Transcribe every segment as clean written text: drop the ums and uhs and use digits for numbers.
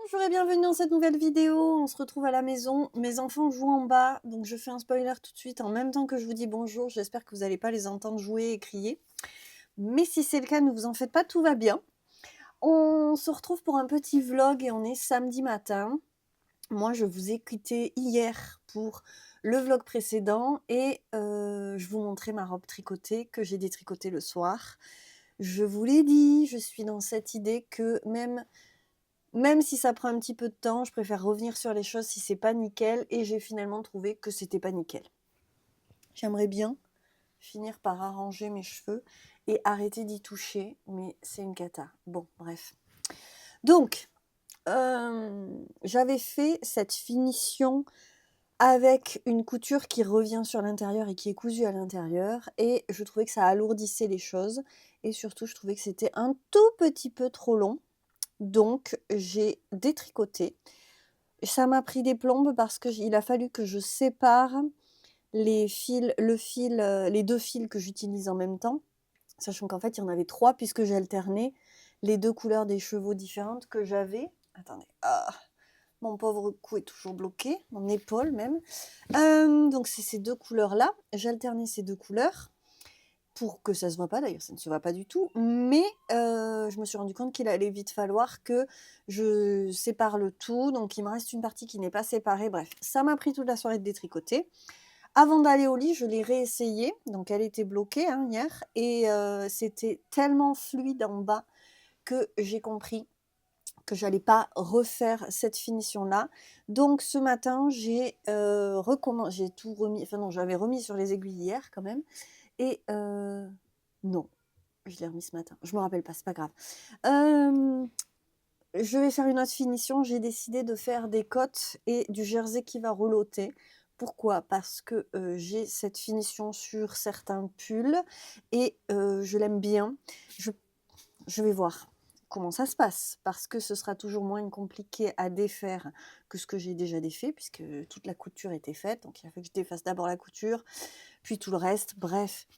Bonjour et bienvenue dans cette nouvelle vidéo. On se retrouve à la maison. Mes enfants jouent en bas, donc je fais un spoiler tout de suite en même temps que je vous dis bonjour. J'espère que vous n'allez pas les entendre jouer et crier. Mais si c'est le cas, ne vous en faites pas, tout va bien. On se retrouve pour un petit vlog et on est samedi matin. Moi, je vous ai quitté hier pour le vlog précédent et je vous montrais ma robe tricotée que j'ai détricotée le soir. Je vous l'ai dit, je suis dans cette idée que même si ça prend un petit peu de temps, je préfère revenir sur les choses si c'est pas nickel et j'ai finalement trouvé que c'était pas nickel. J'aimerais bien finir par arranger mes cheveux et arrêter d'y toucher, mais c'est une cata. Bon, bref. Donc, j'avais fait cette finition avec une couture qui revient sur l'intérieur et qui est cousue à l'intérieur et je trouvais que ça alourdissait les choses et surtout je trouvais que c'était un tout petit peu trop long. Donc j'ai détricoté. Ça m'a pris des plombes parce qu'il a fallu que je sépare les fils, les 2 fils que j'utilise en même temps, sachant qu'en fait, il y en avait 3 puisque j'ai alterné les 2 couleurs des chevaux différentes que j'avais. Attendez, mon pauvre cou est toujours bloqué, mon épaule même. Donc c'est ces 2 couleurs-là. J'ai alterné ces 2 couleurs pour que ça se voit pas, d'ailleurs ça ne se voit pas du tout, mais je me suis rendu compte qu'il allait vite falloir que je sépare le tout, donc il me reste une partie qui n'est pas séparée. Bref, ça m'a pris toute la soirée de détricoter. Avant d'aller au lit, je l'ai réessayée, donc elle était bloquée hier et c'était tellement fluide en bas que j'ai compris que j'allais pas refaire cette finition-là. Donc ce matin, j'ai tout remis, enfin non, j'avais remis sur les aiguilles hier quand même et non, je l'ai remis ce matin. Je me rappelle pas, c'est pas grave. Je vais faire une autre finition. J'ai décidé de faire des cottes et du jersey qui va roulotter. Pourquoi? Parce que j'ai cette finition sur certains pulls et je l'aime bien. Je vais voir comment ça se passe parce que ce sera toujours moins compliqué à défaire que ce que j'ai déjà défait puisque toute la couture était faite. Donc il a fallu que je défasse d'abord la couture, puis tout le reste. Bref,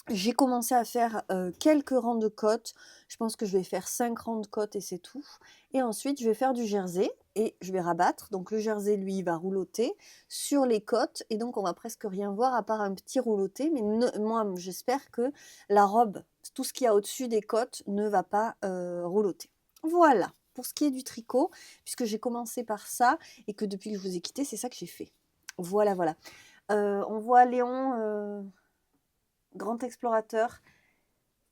j'ai commencé à faire quelques rangs de côtes. Je pense que je vais faire 5 rangs de côtes et c'est tout. Et ensuite, je vais faire du jersey et je vais rabattre. Donc le jersey, lui, il va roulotter sur les côtes. Et donc, on va presque rien voir à part un petit rouloté. Mais moi, j'espère que la robe, tout ce qu'il y a au-dessus des côtes, ne va pas roulotter. Voilà, pour ce qui est du tricot, puisque j'ai commencé par ça et que depuis que je vous ai quitté, c'est ça que j'ai fait. Voilà, voilà. On voit Léon... grand explorateur.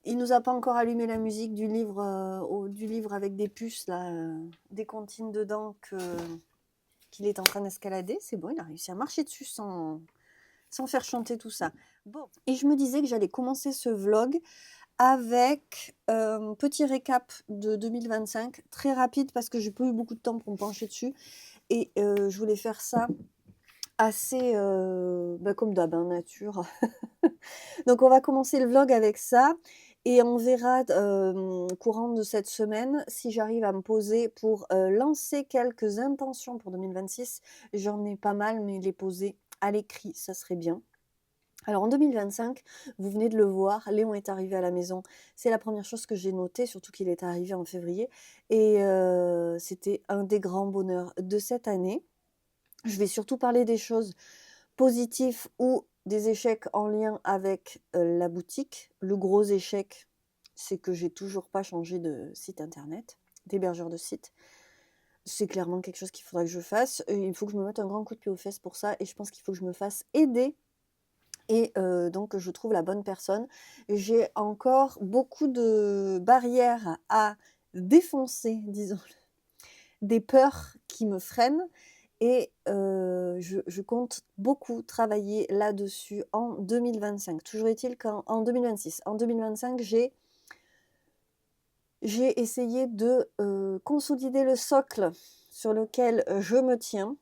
Il nous a pas encore allumé la musique du livre avec des puces, là, des comptines dedans qu'il est en train d'escalader. C'est bon, il a réussi à marcher dessus sans faire chanter tout ça. Bon, et je me disais que j'allais commencer ce vlog avec un petit récap de 2025, très rapide parce que j'ai pas eu beaucoup de temps pour me pencher dessus. Et je voulais faire ça assez comme d'hab, hein, nature. Donc on va commencer le vlog avec ça et on verra courant de cette semaine si j'arrive à me poser pour lancer quelques intentions pour 2026. J'en ai pas mal, mais les poser à l'écrit, ça serait bien. Alors en 2025, vous venez de le voir, Léon est arrivé à la maison. C'est la première chose que j'ai notée, surtout qu'il est arrivé en février. Et c'était un des grands bonheurs de cette année. Je vais surtout parler des choses positives ou des échecs en lien avec la boutique. Le gros échec, c'est que j'ai toujours pas changé de site internet, d'hébergeur de site. C'est clairement quelque chose qu'il faudra que je fasse. Il faut que je me mette un grand coup de pied aux fesses pour ça et je pense qu'il faut que je me fasse aider et donc je trouve la bonne personne. J'ai encore beaucoup de barrières à défoncer, disons, des peurs qui me freinent et je compte beaucoup travailler là-dessus en 2025. Toujours est-il qu'en 2026. En 2025, j'ai essayé de consolider le socle sur lequel je me tiens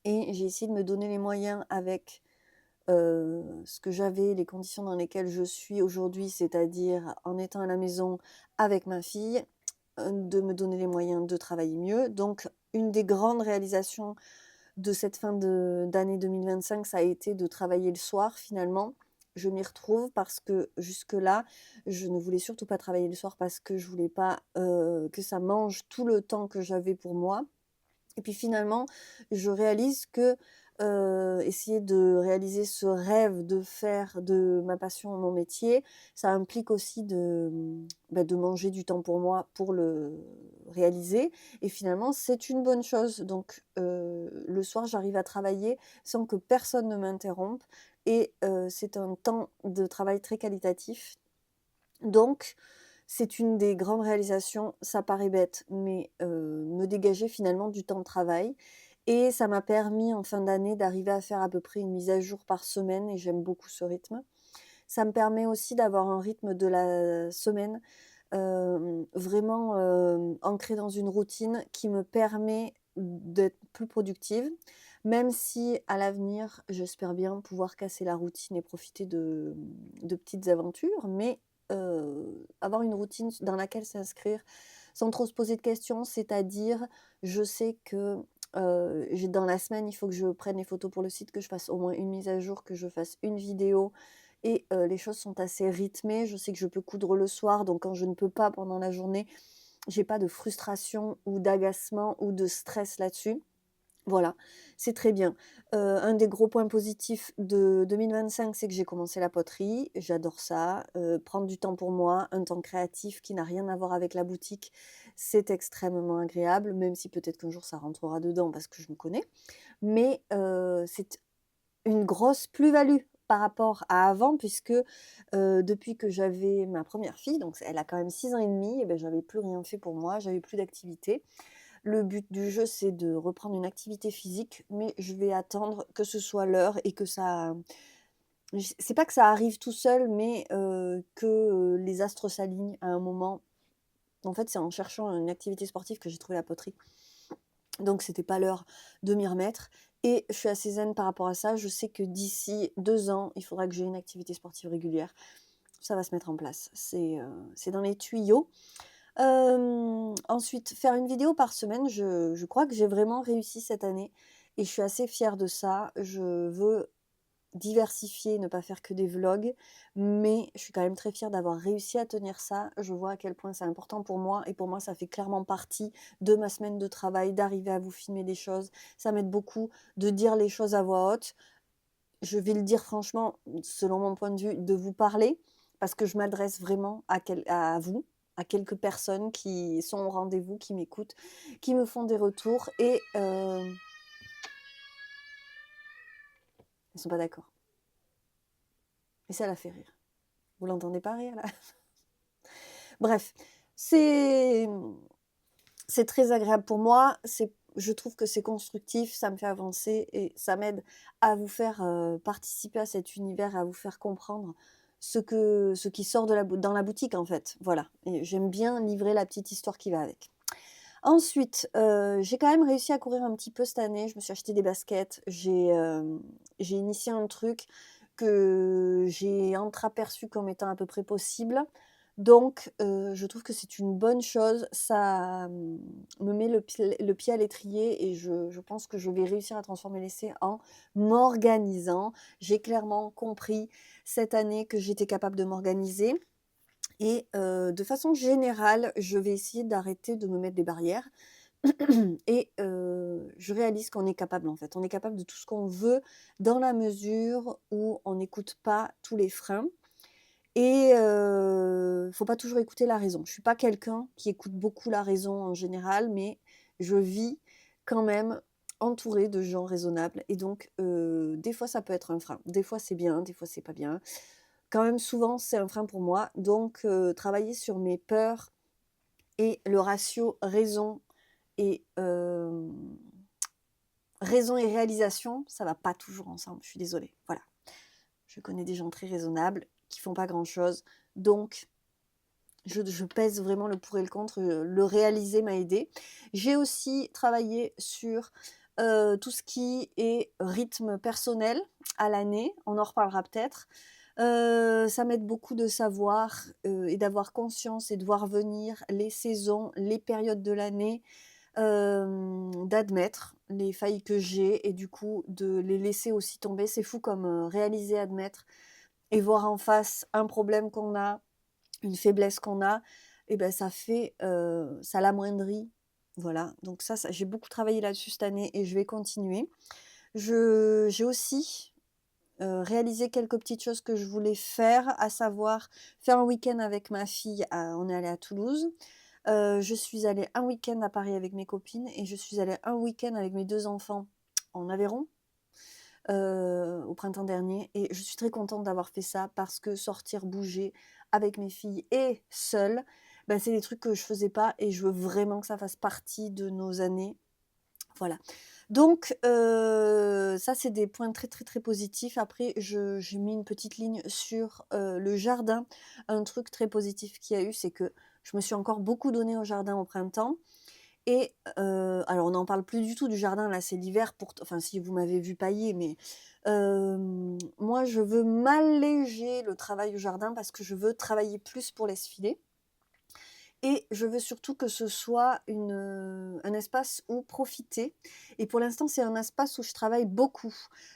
et j'ai essayé de me donner les moyens avec ce que j'avais, les conditions dans lesquelles je suis aujourd'hui, c'est-à-dire en étant à la maison avec ma fille, de me donner les moyens de travailler mieux. Donc une des grandes réalisations de cette fin d'année 2025, ça a été de travailler le soir finalement je m'y retrouve parce que jusque-là, je ne voulais surtout pas travailler le soir parce que je voulais pas, que ça mange tout le temps que j'avais pour moi. Et puis finalement, je réalise que, essayer de réaliser ce rêve de faire de ma passion mon métier, ça implique aussi de manger du temps pour moi pour le réaliser et finalement c'est une bonne chose. Donc le soir, j'arrive à travailler sans que personne ne m'interrompe et c'est un temps de travail très qualitatif. Donc c'est une des grandes réalisations, ça paraît bête, mais me dégager finalement du temps de travail et ça m'a permis en fin d'année d'arriver à faire à peu près une mise à jour par semaine et j'aime beaucoup ce rythme. Ça me permet aussi d'avoir un rythme de la semaine, vraiment, ancré dans une routine qui me permet d'être plus productive, même si à l'avenir, j'espère bien pouvoir casser la routine et profiter de petites aventures, mais avoir une routine dans laquelle s'inscrire sans trop se poser de questions. C'est-à-dire, je sais que, j'ai dans la semaine, il faut que je prenne les photos pour le site, que je fasse au moins une mise à jour, que je fasse une vidéo et les choses sont assez rythmées. Je sais que je peux coudre le soir, donc quand je ne peux pas pendant la journée, j'ai pas de frustration ou d'agacement ou de stress là-dessus. Voilà, c'est très bien. Un des gros points positifs de 2025, c'est que j'ai commencé la poterie, j'adore ça. Prendre du temps pour moi, un temps créatif qui n'a rien à voir avec la boutique, c'est extrêmement agréable, même si peut-être qu'un jour ça rentrera dedans parce que je me connais. Mais c'est une grosse plus-value par rapport à avant puisque, depuis que j'avais ma première fille, donc elle a quand même 6 ans et demi et beh, j'avais plus rien fait pour moi, j'avais plus d'activité. Le but du jeu, c'est de reprendre une activité physique, mais je vais attendre que ce soit l'heure et que ça c'est pas que ça arrive tout seul, mais que, les astres s'alignent à un moment. En fait, c'est en cherchant une activité sportive que j'ai trouvé la poterie. Donc c'était pas l'heure de m'y remettre et je suis assez zen par rapport à ça. Je sais que d'ici 2 ans, il faudra que j'ai une activité sportive régulière. Ça va se mettre en place. C'est dans les tuyaux. Ensuite, faire une vidéo par semaine, je crois que j'ai vraiment réussi cette année et je suis assez fière de ça. Je veux diversifier, ne pas faire que des vlogs, mais je suis quand même très fière d'avoir réussi à tenir ça. Je vois à quel point c'est important pour moi et pour moi, ça fait clairement partie de ma semaine de travail, d'arriver à vous filmer des choses. Ça m'aide beaucoup de dire les choses à voix haute. Je vais le dire franchement, selon mon point de vue, de vous parler, parce que je m'adresse vraiment à vous, à quelques personnes qui sont au rendez-vous, qui m'écoutent, qui me font des retours et ils sont pas d'accord. Et ça la fait rire. Vous l'entendez pas rire là? Bref, c'est c'est très agréable pour moi, je trouve que c'est constructif, ça me fait avancer et ça m'aide à vous faire, participer à cet univers, à vous faire comprendre ce qui sort de dans la boutique, en fait. Voilà et j'aime bien livrer la petite histoire qui va avec. Ensuite, j'ai quand même réussi à courir un petit peu cette année. Je me suis acheté des baskets. J'ai initié un truc que j'ai entreaperçu comme étant à peu près possible. Donc, je trouve que c'est une bonne chose. Ça, me met le pied à l'étrier et je pense que je vais réussir à transformer l'essai en m'organisant. J'ai clairement compris cette année que j'étais capable de m'organiser et de façon générale, je vais essayer d'arrêter de me mettre des barrières et je réalise qu'on est capable, en fait. On est capable de tout ce qu'on veut dans la mesure où on n'écoute pas tous les freins et faut pas toujours écouter la raison. Je suis pas quelqu'un qui écoute beaucoup la raison en général, mais je vis quand même entourée de gens raisonnables et donc des fois ça peut être un frein. Des fois c'est bien, des fois c'est pas bien. Quand même souvent c'est un frein pour moi, donc travailler sur mes peurs et le ratio raison et réalisation, ça va pas toujours ensemble, je suis désolée. Voilà. Je connais des gens très raisonnables qui font pas grand-chose, donc je pèse vraiment le pour et le contre, le réaliser m'a aidée. J'ai aussi travaillé sur, tout ce qui est rythme personnel à l'année, on en reparlera peut-être. Ça m'aide beaucoup de savoir, et d'avoir conscience et de voir venir les saisons, les périodes de l'année, d'admettre les failles que j'ai et du coup de les laisser aussi tomber. C'est fou comme, réaliser, admettre, et voir en face un problème qu'on a, une faiblesse qu'on a, et ben ça fait, ça l'amoindrit. Voilà, donc ça j'ai beaucoup travaillé là-dessus cette année et je vais continuer. J'ai aussi, réalisé quelques petites choses que je voulais faire, à savoir faire un week-end avec ma fille on est allé à Toulouse. Je suis allée un week-end à Paris avec mes copines et je suis allée un week-end avec mes 2 enfants en Aveyron, au printemps dernier, et je suis très contente d'avoir fait ça parce que sortir, bouger avec mes filles et seule, bah, c'est des trucs que je faisais pas et je veux vraiment que ça fasse partie de nos années. Voilà. Donc ça, c'est des points très, très, très positifs. Après, j'ai mis une petite ligne sur, le jardin. Un truc très positif qu'il y a eu, c'est que je me suis encore beaucoup donnée au jardin au printemps, et alors on n'en parle plus du tout du jardin, là, c'est l'hiver, enfin si vous m'avez vu pailler, mais moi je veux m'alléger le travail au jardin parce que je veux travailler plus pour laisse filer. Et je veux surtout que ce soit un espace où profiter, et pour l'instant, c'est un espace où je travaille beaucoup.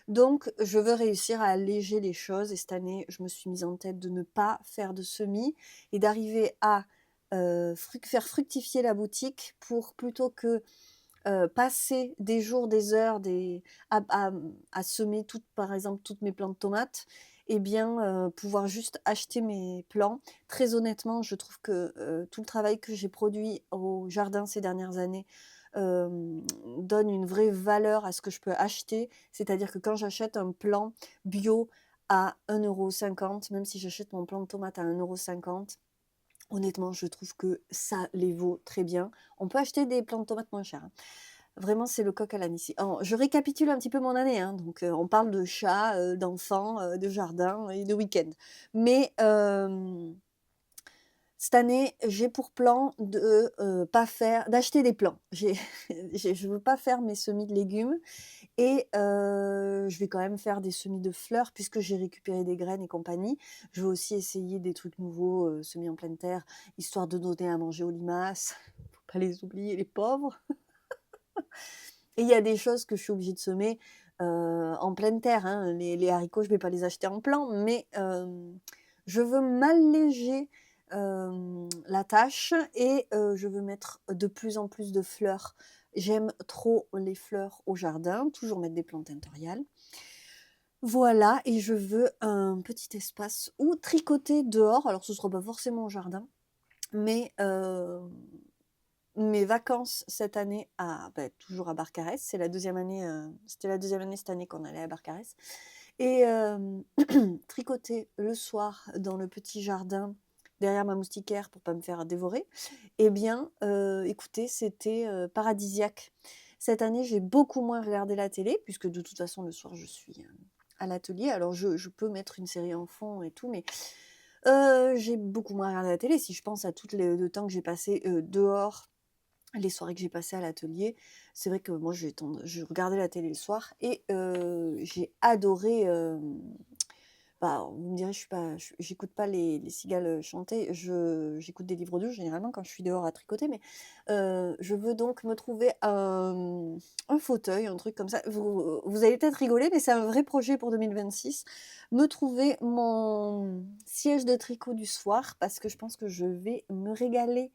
Donc je veux réussir à alléger les choses, et cette année, je me suis mise en tête de ne pas faire de semis et d'arriver à, faire fructifier la boutique pour, plutôt que, passer des jours, des heures, à semer par exemple, toutes mes plants de tomates, et bien, pouvoir juste acheter mes plants. Très honnêtement, je trouve que, tout le travail que j'ai produit au jardin ces dernières années, donne une vraie valeur à ce que je peux acheter. C'est-à-dire que quand j'achète un plant bio à 1,50 €, même si j'achète mon plant de tomates à 1,50 €, honnêtement, je trouve que ça les vaut très bien. On peut acheter des plants de tomates moins chers, hein. Vraiment, c'est le coq à l'âne ici. Alors, je récapitule un petit peu mon année, hein, donc on parle de chats, d'enfants, de jardin et de week-end. Mais cette année, j'ai pour plan de, pas faire d'acheter des plants. Je veux pas faire mes semis de légumes, et je vais quand même faire des semis de fleurs puisque j'ai récupéré des graines et compagnie. Je veux aussi essayer des trucs nouveaux, semis en pleine terre, histoire de donner à manger aux limaces. Faut pas les oublier, les pauvres. Et il y a des choses que je suis obligée de semer, en pleine terre, hein. Les haricots, je vais pas les acheter en plan, mais je veux m'alléger, la tâche, et je veux mettre de plus en plus de fleurs. J'aime trop les fleurs au jardin, toujours mettre des plantes intérieurs. Voilà, et je veux un petit espace où tricoter dehors. Alors ce sera pas forcément au jardin, mais mes vacances cette année toujours à Barcarès, c'est la deuxième année, c'était la deuxième année cette année qu'on allait à Barcarès, et tricoter le soir dans le petit jardin derrière ma moustiquaire pour pas me faire dévorer, eh bien, écoutez, c'était, paradisiaque. Cette année, j'ai beaucoup moins regardé la télé puisque de toute façon le soir je suis, à l'atelier. Alors je peux mettre une série en fond et tout, mais j'ai beaucoup moins regardé la télé. Si je pense à tout le temps que j'ai passé, dehors, les soirées que j'ai passées à l'atelier, c'est vrai que moi je regardais la télé le soir, et j'ai adoré, bah, vous me direz, j'écoute pas les cigales chanter, j'écoute des livres audio généralement quand je suis dehors à tricoter, mais je veux donc me trouver un fauteuil, un truc comme ça. Vous allez peut-être rigoler, mais c'est un vrai projet pour 2026. Me trouver mon siège de tricot du soir, parce que je pense que je vais me régaler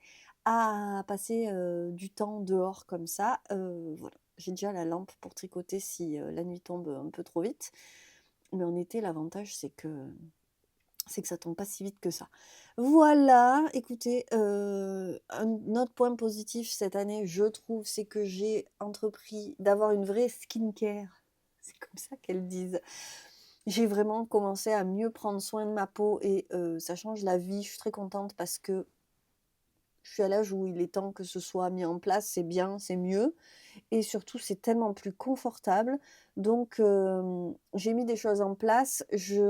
à passer, du temps dehors comme ça. Voilà. J'ai déjà la lampe pour tricoter si, la nuit tombe un peu trop vite. Mais en été, l'avantage, c'est que ça tombe pas si vite que ça. Voilà, écoutez, un autre point positif cette année, je trouve, c'est que j'ai entrepris d'avoir une vraie skincare. C'est comme ça qu'elles disent. J'ai vraiment commencé à mieux prendre soin de ma peau, et ça change la vie. Je suis très contente parce que je suis à l'âge où il est temps que ce soit mis en place. C'est bien, c'est mieux, et surtout, c'est tellement plus confortable. Donc j'ai mis des choses en place. Je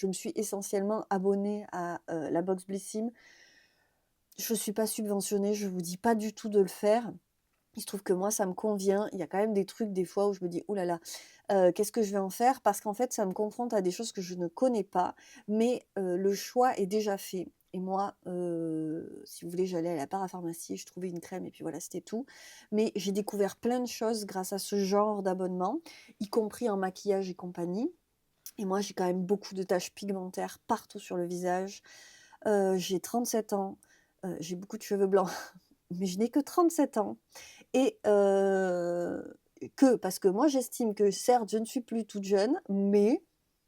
me suis essentiellement abonnée à, la box Blissim. Je ne suis pas subventionnée, je ne vous dis pas du tout de le faire. Il se trouve que moi, ça me convient. Il y a quand même des trucs, des fois, où je me dis: «Ouh là là, qu'est-ce que je vais en faire?» Parce qu'en fait, ça me confronte à des choses que je ne connais pas, mais le choix est déjà fait, et moi, si vous voulez, j'allais à la parapharmacie, je trouvais une crème et puis voilà, c'était tout. Mais j'ai découvert plein de choses grâce à ce genre d'abonnement, y compris en maquillage et compagnie. et moi, j'ai quand même beaucoup de taches pigmentaires partout sur le visage. J'ai 37 ans, j'ai beaucoup de cheveux blancs, mais je n'ai que 37 ans et parce que moi, j'estime que certes, je ne suis plus toute jeune, mais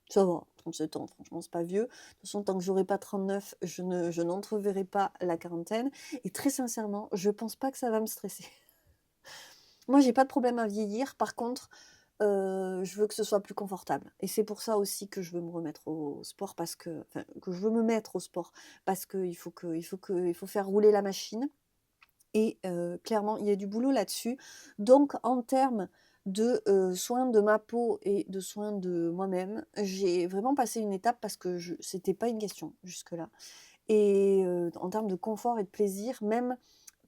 ça va, 37 ans, franchement, c'est pas vieux. De toute façon, tant que j'aurai pas 39, je n'entreverrai pas la quarantaine et très sincèrement, je pense pas que ça va me stresser. Moi, j'ai pas de problème à vieillir. Par contre, je veux que ce soit plus confortable et c'est pour ça aussi que je veux me remettre au sport que je veux me mettre au sport parce qu'il faut faire rouler la machine et clairement, il y a du boulot là-dessus. Donc en termes de, soins de ma peau et de soins de moi-même, j'ai vraiment passé une étape parce que c'était pas une question jusque-là et en termes de confort et de plaisir, même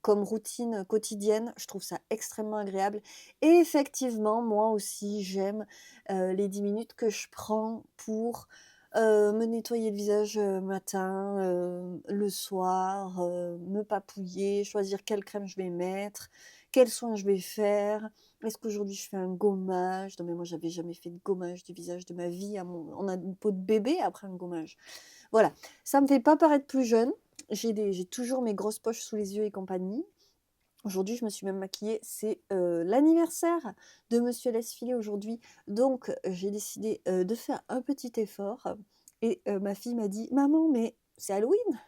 comme routine quotidienne, je trouve ça extrêmement agréable et effectivement, moi aussi, j'aime, les 10 minutes que je prends pour, me nettoyer le visage, matin, le soir, me papouiller, choisir quelle crème je vais mettre, quels soins je vais faire. Est-ce qu'aujourd'hui je fais un gommage? Non mais moi j'avais jamais fait de gommage du visage de ma vie, on a une peau de bébé après un gommage. Voilà, ça me fait pas paraître plus jeune. J'ai toujours mes grosses poches sous les yeux et compagnie. Aujourd'hui, je me suis même maquillée, c'est, l'anniversaire de monsieur Laisse-Filer aujourd'hui, donc j'ai décidé, de faire un petit effort et ma fille m'a dit: «Maman, mais c'est Halloween?»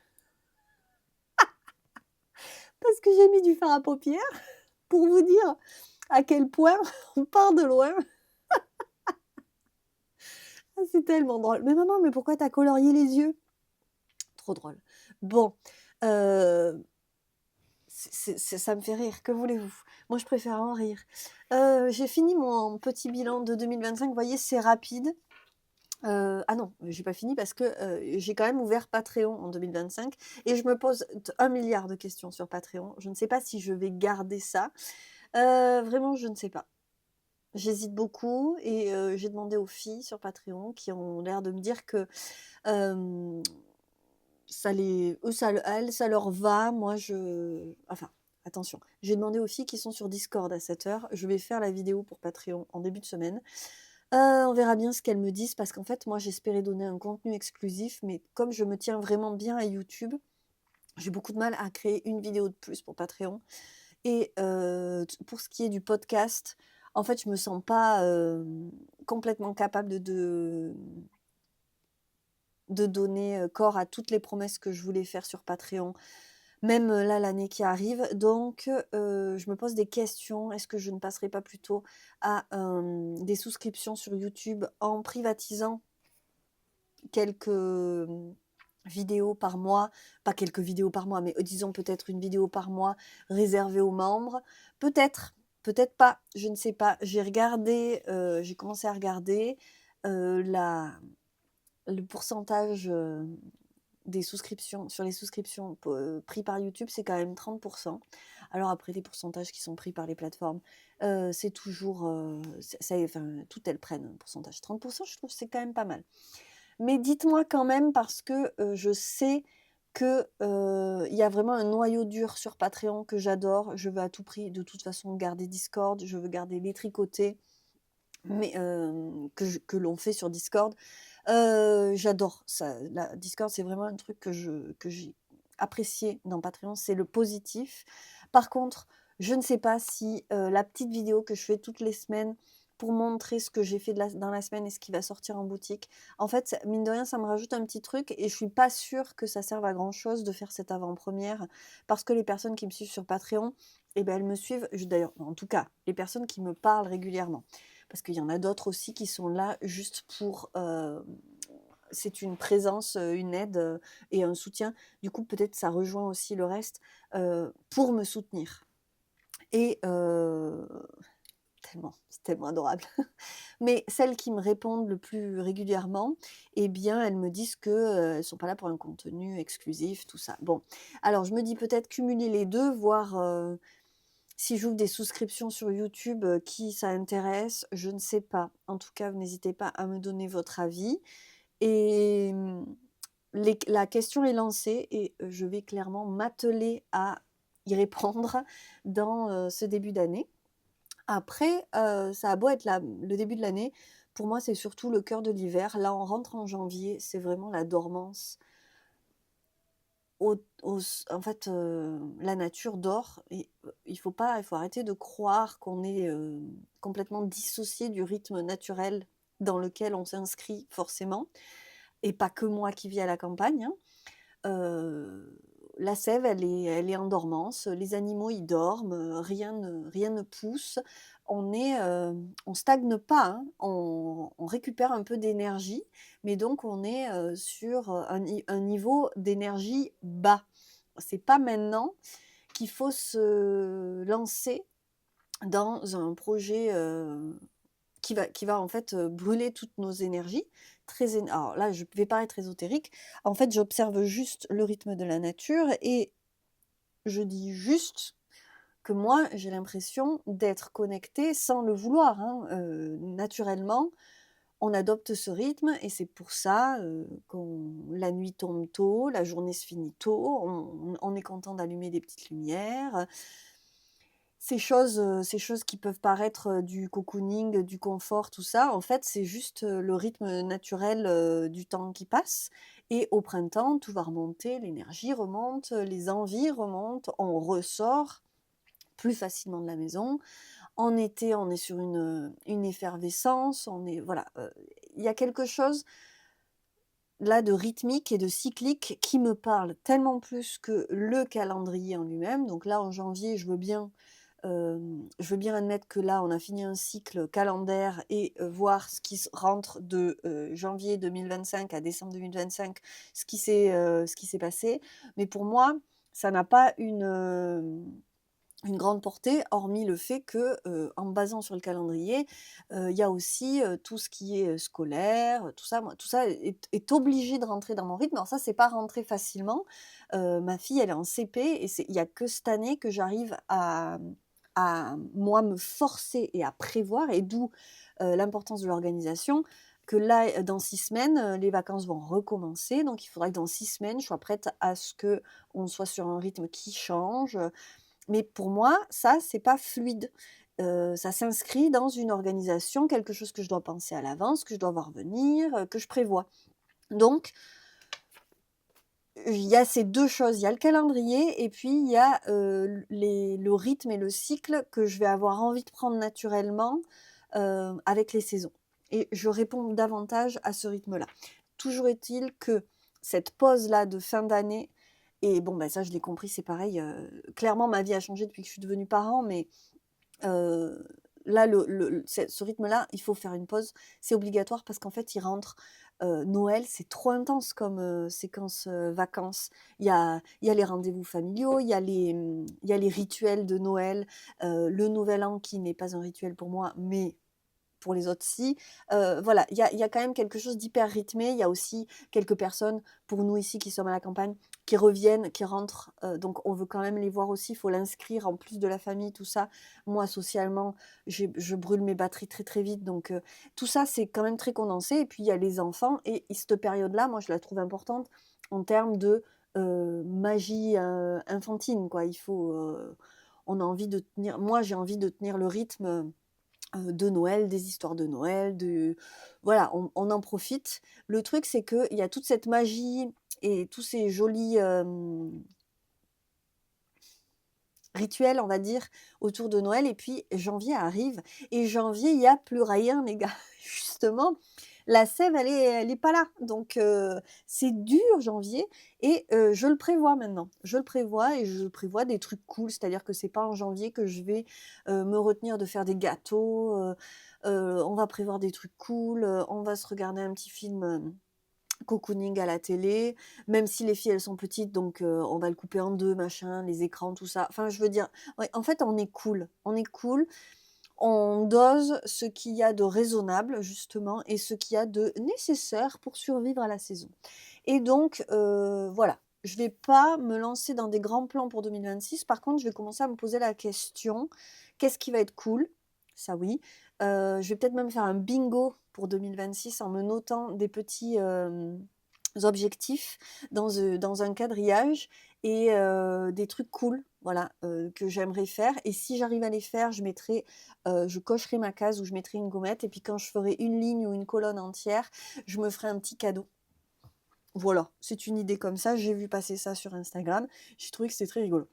Parce que j'ai mis du fard à paupières, pour vous dire à quel point on part de loin. Ah, c'est tellement drôle. «Mais maman, mais pourquoi tu as colorié les yeux?» Trop drôle. Bon, heu ça me fait rire, que voulez-vous? Moi, je préfère en rire. J'ai fini mon petit bilan de 2025, vous voyez, c'est rapide. Ah non, j'ai pas fini parce que, j'ai quand même ouvert Patreon en 2025 et je me pose 1 milliard de questions sur Patreon. Je ne sais pas si je vais garder ça. Vraiment, je ne sais pas. J'hésite beaucoup et j'ai demandé aux filles sur Patreon qui ont l'air de me dire que, hem ça les eux, ça le elles, ça leur va. Moi, enfin, attention, j'ai demandé aux filles qui sont sur Discord à 7 heures. Je vais faire la vidéo pour Patreon en début de semaine. On verra bien ce qu'elles me disent parce qu'en fait, moi, j'espérais donner un contenu exclusif, mais comme je me tiens vraiment bien à YouTube, j'ai beaucoup de mal à créer une vidéo de plus pour Patreon et pour ce qui est du podcast, en fait, je me sens pas, complètement capable de donner, corps à toutes les promesses que je voulais faire sur Patreon. Même, là, l'année qui arrive, donc je me pose des questions. Est-ce que je ne passerai pas plutôt à, des souscriptions sur YouTube en privatisant quelques, vidéos par mois? Pas quelques vidéos par mois, mais disons peut-être une vidéo par mois réservée aux membres? Peut-être, peut-être pas, je ne sais pas. J'ai commencé à regarder, la le pourcentage, des souscriptions sur les souscriptions pris par YouTube, c'est quand même 30. Alors après les pourcentages qui sont pris par les plateformes, c'est toujours, enfin toutes elles prennent un pourcentage. 30, je trouve que c'est quand même pas mal. Mais dites-moi quand même parce que, je sais que, il y a vraiment un noyau dur sur Patreon que j'adore. Je veux à tout prix de toute façon garder Discord, je veux garder les tricotés, mais que l'on fait sur Discord. J'adore ça. Discord, c'est vraiment un truc que j'ai apprécié dans Patreon, c'est le positif. Par contre, je ne sais pas si, la petite vidéo que je fais toutes les semaines pour montrer ce que j'ai fait dans la semaine et ce qui va sortir en boutique, en fait, mine de rien, ça me rajoute un petit truc et je suis pas sûre que ça serve à grand chose de faire cette avant-première parce que les personnes qui me suivent sur Patreon et ben, elles me suivent d'ailleurs, en tout cas, les personnes qui me parlent régulièrement. Parce qu'il y en a d'autres aussi qui sont là juste pour, c'est une présence, une aide, et un soutien. Du coup, peut-être ça rejoint aussi le reste, pour me soutenir et c'est tellement adorable. Mais celles qui me répondent le plus régulièrement, eh bien, elles me disent que, elles sont pas là pour un contenu exclusif, tout ça. Bon, alors je me dis peut-être cumuler les 2, voir, si j'ouvre des souscriptions sur YouTube, qui ça intéresse, je ne sais pas. En tout cas, n'hésitez pas à me donner votre avis et la question est lancée et je vais clairement m'atteler à y répondre dans, ce début d'année. Après, ça a beau être le début de l'année, pour moi, c'est surtout le cœur de l'hiver. Là, on rentre en janvier, c'est vraiment la dormance. En fait, la nature dort et il faut arrêter de croire qu'on est, complètement dissocié du rythme naturel dans lequel on s'inscrit forcément et pas que moi qui vis à la campagne, hein. La sève, elle est en dormance, les animaux, ils dorment, rien ne pousse. On stagne pas, hein, on récupère un peu d'énergie, mais donc on est, sur, un niveau d'énergie bas. C'est pas maintenant qu'il faut se lancer dans un projet, qui va en fait, brûler toutes nos énergies. Alors là, je vais paraître ésotérique. En fait, j'observe juste le rythme de la nature et je dis juste que moi, j'ai l'impression d'être connectée sans le vouloir, hein. Naturellement, on adopte ce rythme et c'est pour ça, qu'on la nuit tombe tôt, la journée se finit tôt, on est content d'allumer des petites lumières. Ces choses qui peuvent paraître, du cocooning, du confort, tout ça, en fait, c'est juste, le rythme naturel, du temps qui passe et au printemps, tout va remonter, l'énergie remonte, les envies remontent, on ressort plus facilement de la maison. En été, on est sur une effervescence, voilà, il y a quelque chose là de rythmique et de cyclique qui me parle tellement plus que le calendrier en lui-même. Donc là, en janvier, je veux bien admettre que là, on a fini un cycle calendaire et voir ce qui rentre de janvier 2025 à décembre 2025, ce qui s'est passé. Mais pour moi, ça n'a pas une grande portée, hormis le fait que, en me basant sur le calendrier, il y a aussi, tout ce qui est, scolaire, tout ça est obligé de rentrer dans mon rythme. Alors ça, c'est pas rentré facilement. Ma fille, elle est en CP et il y a que cette année que j'arrive à moi me forcer et à prévoir et d'où, l'importance de l'organisation. Que là, dans 6 semaines, les vacances vont recommencer, donc il faudra que dans 6 semaines, je sois prête à ce qu'on soit sur un rythme qui change, mais pour moi, ça, c'est pas fluide. Ça s'inscrit dans une organisation, quelque chose que je dois penser à l'avance, que je dois voir venir, que je prévois. Donc, il y a ces 2 choses, il y a le calendrier et puis il y a, le rythme et le cycle que je vais avoir envie de prendre naturellement, avec les saisons et je réponds davantage à ce rythme-là. Toujours est-il que cette pause-là de fin d'année et bon, bah, ça je l'ai compris, c'est pareil, clairement ma vie a changé depuis que je suis devenue parent, mais Heu, là, ce rythme-là, il faut faire une pause. C'est obligatoire parce qu'en fait, il rentre, Noël, c'est trop intense comme, séquence, vacances. Il y a les rendez-vous familiaux, il y a les rituels de Noël, le nouvel an qui n'est pas un rituel pour moi, mais pour les autres si. Voilà, il y a quand même quelque chose d'hyper rythmé. Il y a aussi quelques personnes, pour nous ici qui sommes à la campagne, qui reviennent, qui rentrent, donc on veut quand même les voir aussi. Il faut l'inscrire en plus de la famille, tout ça. Moi, socialement, je brûle mes batteries très, très vite, donc tout ça, c'est quand même très condensé et puis il y a les enfants et cette période-là, moi, je la trouve importante en termes de, magie, infantine, quoi. On a envie de tenir moi, j'ai envie de tenir le rythme, de Noël, des histoires de Noël, voilà, on en profite. Le truc, c'est qu'il y a toute cette magie et tous ces jolis, rituels, on va dire, autour de Noël et puis janvier arrive et janvier, il y a plus rien les gars. Justement, la sève, elle est pas là donc c'est dur janvier et je le prévois maintenant. Je le prévois et je prévois des trucs cool, c'est-à-dire que c'est pas en janvier que je vais, me retenir de faire des gâteaux, on va prévoir des trucs cool, on va se regarder un petit film, cocooning à la télé, même si les filles, elles sont petites, donc on va le couper en 2 machin, les écrans, tout ça. Enfin, je veux dire, ouais, en fait, on est cool, on dose ce qu'il y a de raisonnable, justement et ce qu'il y a de nécessaire pour survivre à la saison et donc voilà, je vais pas me lancer dans des grands plans pour 2026. Par contre, je vais commencer à me poser la question: «Qu'est-ce qui va être cool?» Ça oui, je vais peut-être même faire un bingo pour 2026 en me notant des petits, objectifs dans un quadrillage et des trucs cool, voilà, que j'aimerais faire et si j'arrive à les faire, je cocherai ma case où je mettrai une gommette et puis quand je ferai une ligne ou une colonne entière, je me ferai un petit cadeau. Voilà, c'est une idée comme ça, j'ai vu passer ça sur Instagram, j'ai trouvé que c'était très rigolo.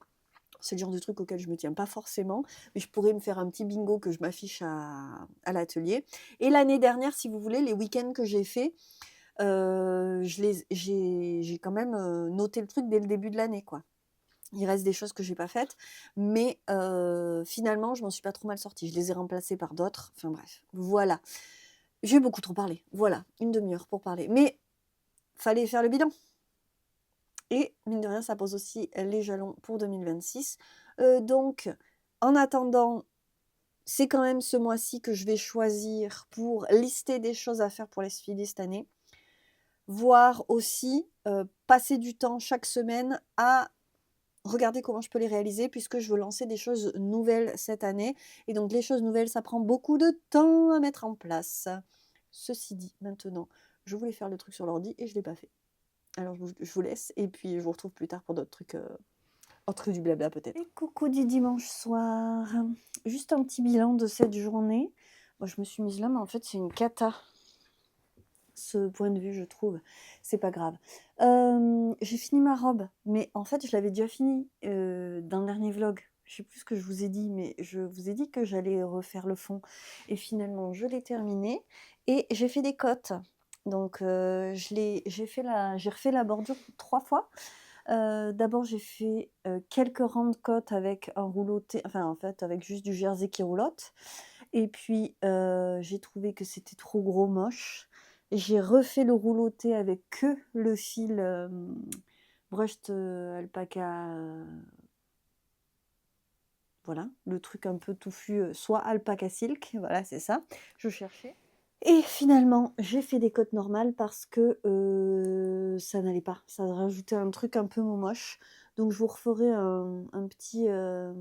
C'est le genre de truc auquel je me tiens pas forcément, mais je pourrais me faire un petit bingo que je m'affiche à l'atelier. Et l'année dernière, si vous voulez, les week-ends que j'ai fait, j'ai quand même noté le truc dès le début de l'année, quoi. Il reste des choses que j'ai pas faites, mais finalement, je m'en suis pas trop mal sortie. Je les ai remplacées par d'autres. Enfin bref, voilà. J'ai beaucoup trop parlé. Voilà, une demi-heure pour parler. Mais fallait faire le bilan. Et mine de rien, ça pose aussi les jalons pour 2026. Donc, en attendant, c'est quand même ce mois-ci que je vais choisir pour lister des choses à faire pour les filles cette année. Voire aussi passer du temps chaque semaine à regarder comment je peux les réaliser puisque je veux lancer des choses nouvelles cette année. Et donc les choses nouvelles, ça prend beaucoup de temps à mettre en place. Ceci dit, maintenant, je voulais faire le truc sur l'ordi et je ne l'ai pas fait. Alors je vous laisse et puis je vous retrouve plus tard pour d'autres trucs, autres que du blabla peut-être. Et coucou du dimanche soir. Juste un petit bilan de cette journée. Moi je me suis mise là, mais en fait c'est une cata. Ce point de vue, je trouve. C'est pas grave. J'ai fini ma robe, mais en fait, je l'avais déjà fini dans le dernier vlog. Je sais plus ce que je vous ai dit, mais je vous ai dit que j'allais refaire le fond. Et finalement, je l'ai terminé. Et j'ai fait des cottes. Donc, j'ai refait la bordure 3 fois. D'abord, j'ai fait quelques rangs de cottes avec un rouloté, enfin, en fait, avec juste du jersey qui roulotte. Et puis, j'ai trouvé que c'était trop gros, moche. J'ai refait le rouloté avec que le fil brushed alpaca. Voilà, le truc un peu touffu, soit alpaca silk, voilà, c'est ça, je cherchais. Et finalement, j'ai fait des cottes normales parce que ça n'allait pas. Ça rajoutait un truc un peu moche. Donc je vous referai un petit... je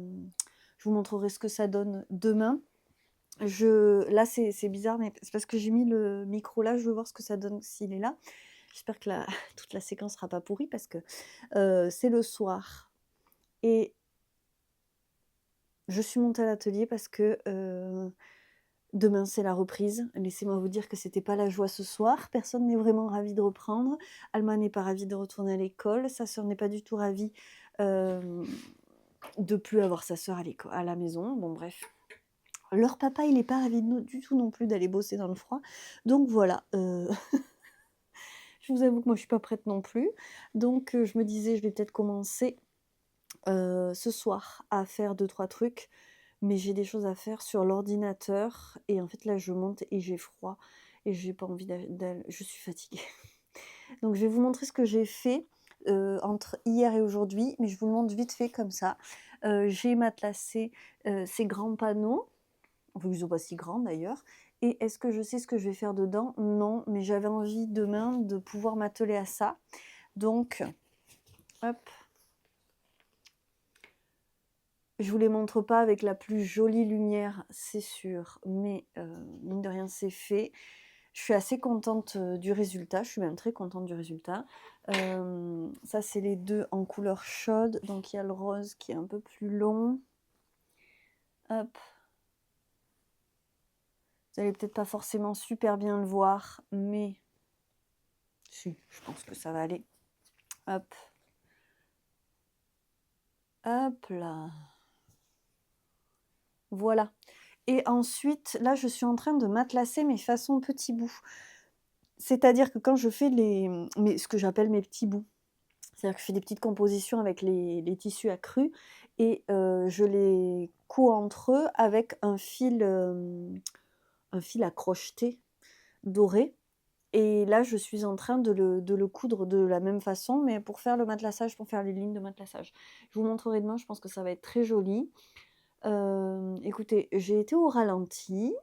vous montrerai ce que ça donne demain. Là, c'est bizarre, mais c'est parce que j'ai mis le micro là. Je veux voir ce que ça donne s'il est là. J'espère que toute la séquence sera pas pourrie parce que c'est le soir. Et je suis montée à l'atelier parce que demain, c'est la reprise. Laissez-moi vous dire que c'était pas la joie ce soir. Personne n'est vraiment ravi de reprendre. Alma n'est pas ravie de retourner à l'école. Sa sœur n'est pas du tout ravie de plus avoir sa sœur à la maison. Bon, bref. Leur papa, il n'est pas ravi du tout non plus d'aller bosser dans le froid. Donc voilà. Je vous avoue que moi, je suis pas prête non plus. Donc, je me disais, je vais peut-être commencer ce soir à faire 2-3 trucs. Mais j'ai des choses à faire sur l'ordinateur. Et en fait, là, je monte et j'ai froid. Et j'ai pas envie d'aller. Je suis fatiguée. Donc, je vais vous montrer ce que j'ai fait entre hier et aujourd'hui. Mais je vous le montre vite fait comme ça. J'ai matelassé ces grands panneaux. Enfin, ils sont pas si grands d'ailleurs. Et est-ce que je sais ce que je vais faire dedans? Non, mais j'avais envie demain de pouvoir m'atteler à ça. Donc, hop. Je vous les montre pas avec la plus jolie lumière, c'est sûr, mais mine de rien, c'est fait. Je suis assez contente du résultat, je suis même très contente du résultat. Ça, c'est les deux en couleur chaude, donc il y a le rose qui est un peu plus long. Hop. Vous allez peut-être pas forcément super bien le voir, mais si, je pense que ça va aller. Hop. Hop là. Voilà. Et ensuite, là, je suis en train de matelasser mes façons petits bouts. C'est-à-dire que quand je fais ce que j'appelle mes petits bouts, c'est-à-dire que je fais des petites compositions avec les tissus accrus et je les couds entre eux avec un fil à crocheter doré. Et là, je suis en train de le coudre de la même façon, mais pour faire le matelassage, pour faire les lignes de matelassage. Je vous montrerai demain, je pense que ça va être très joli. Écoutez, j'ai été au ralenti.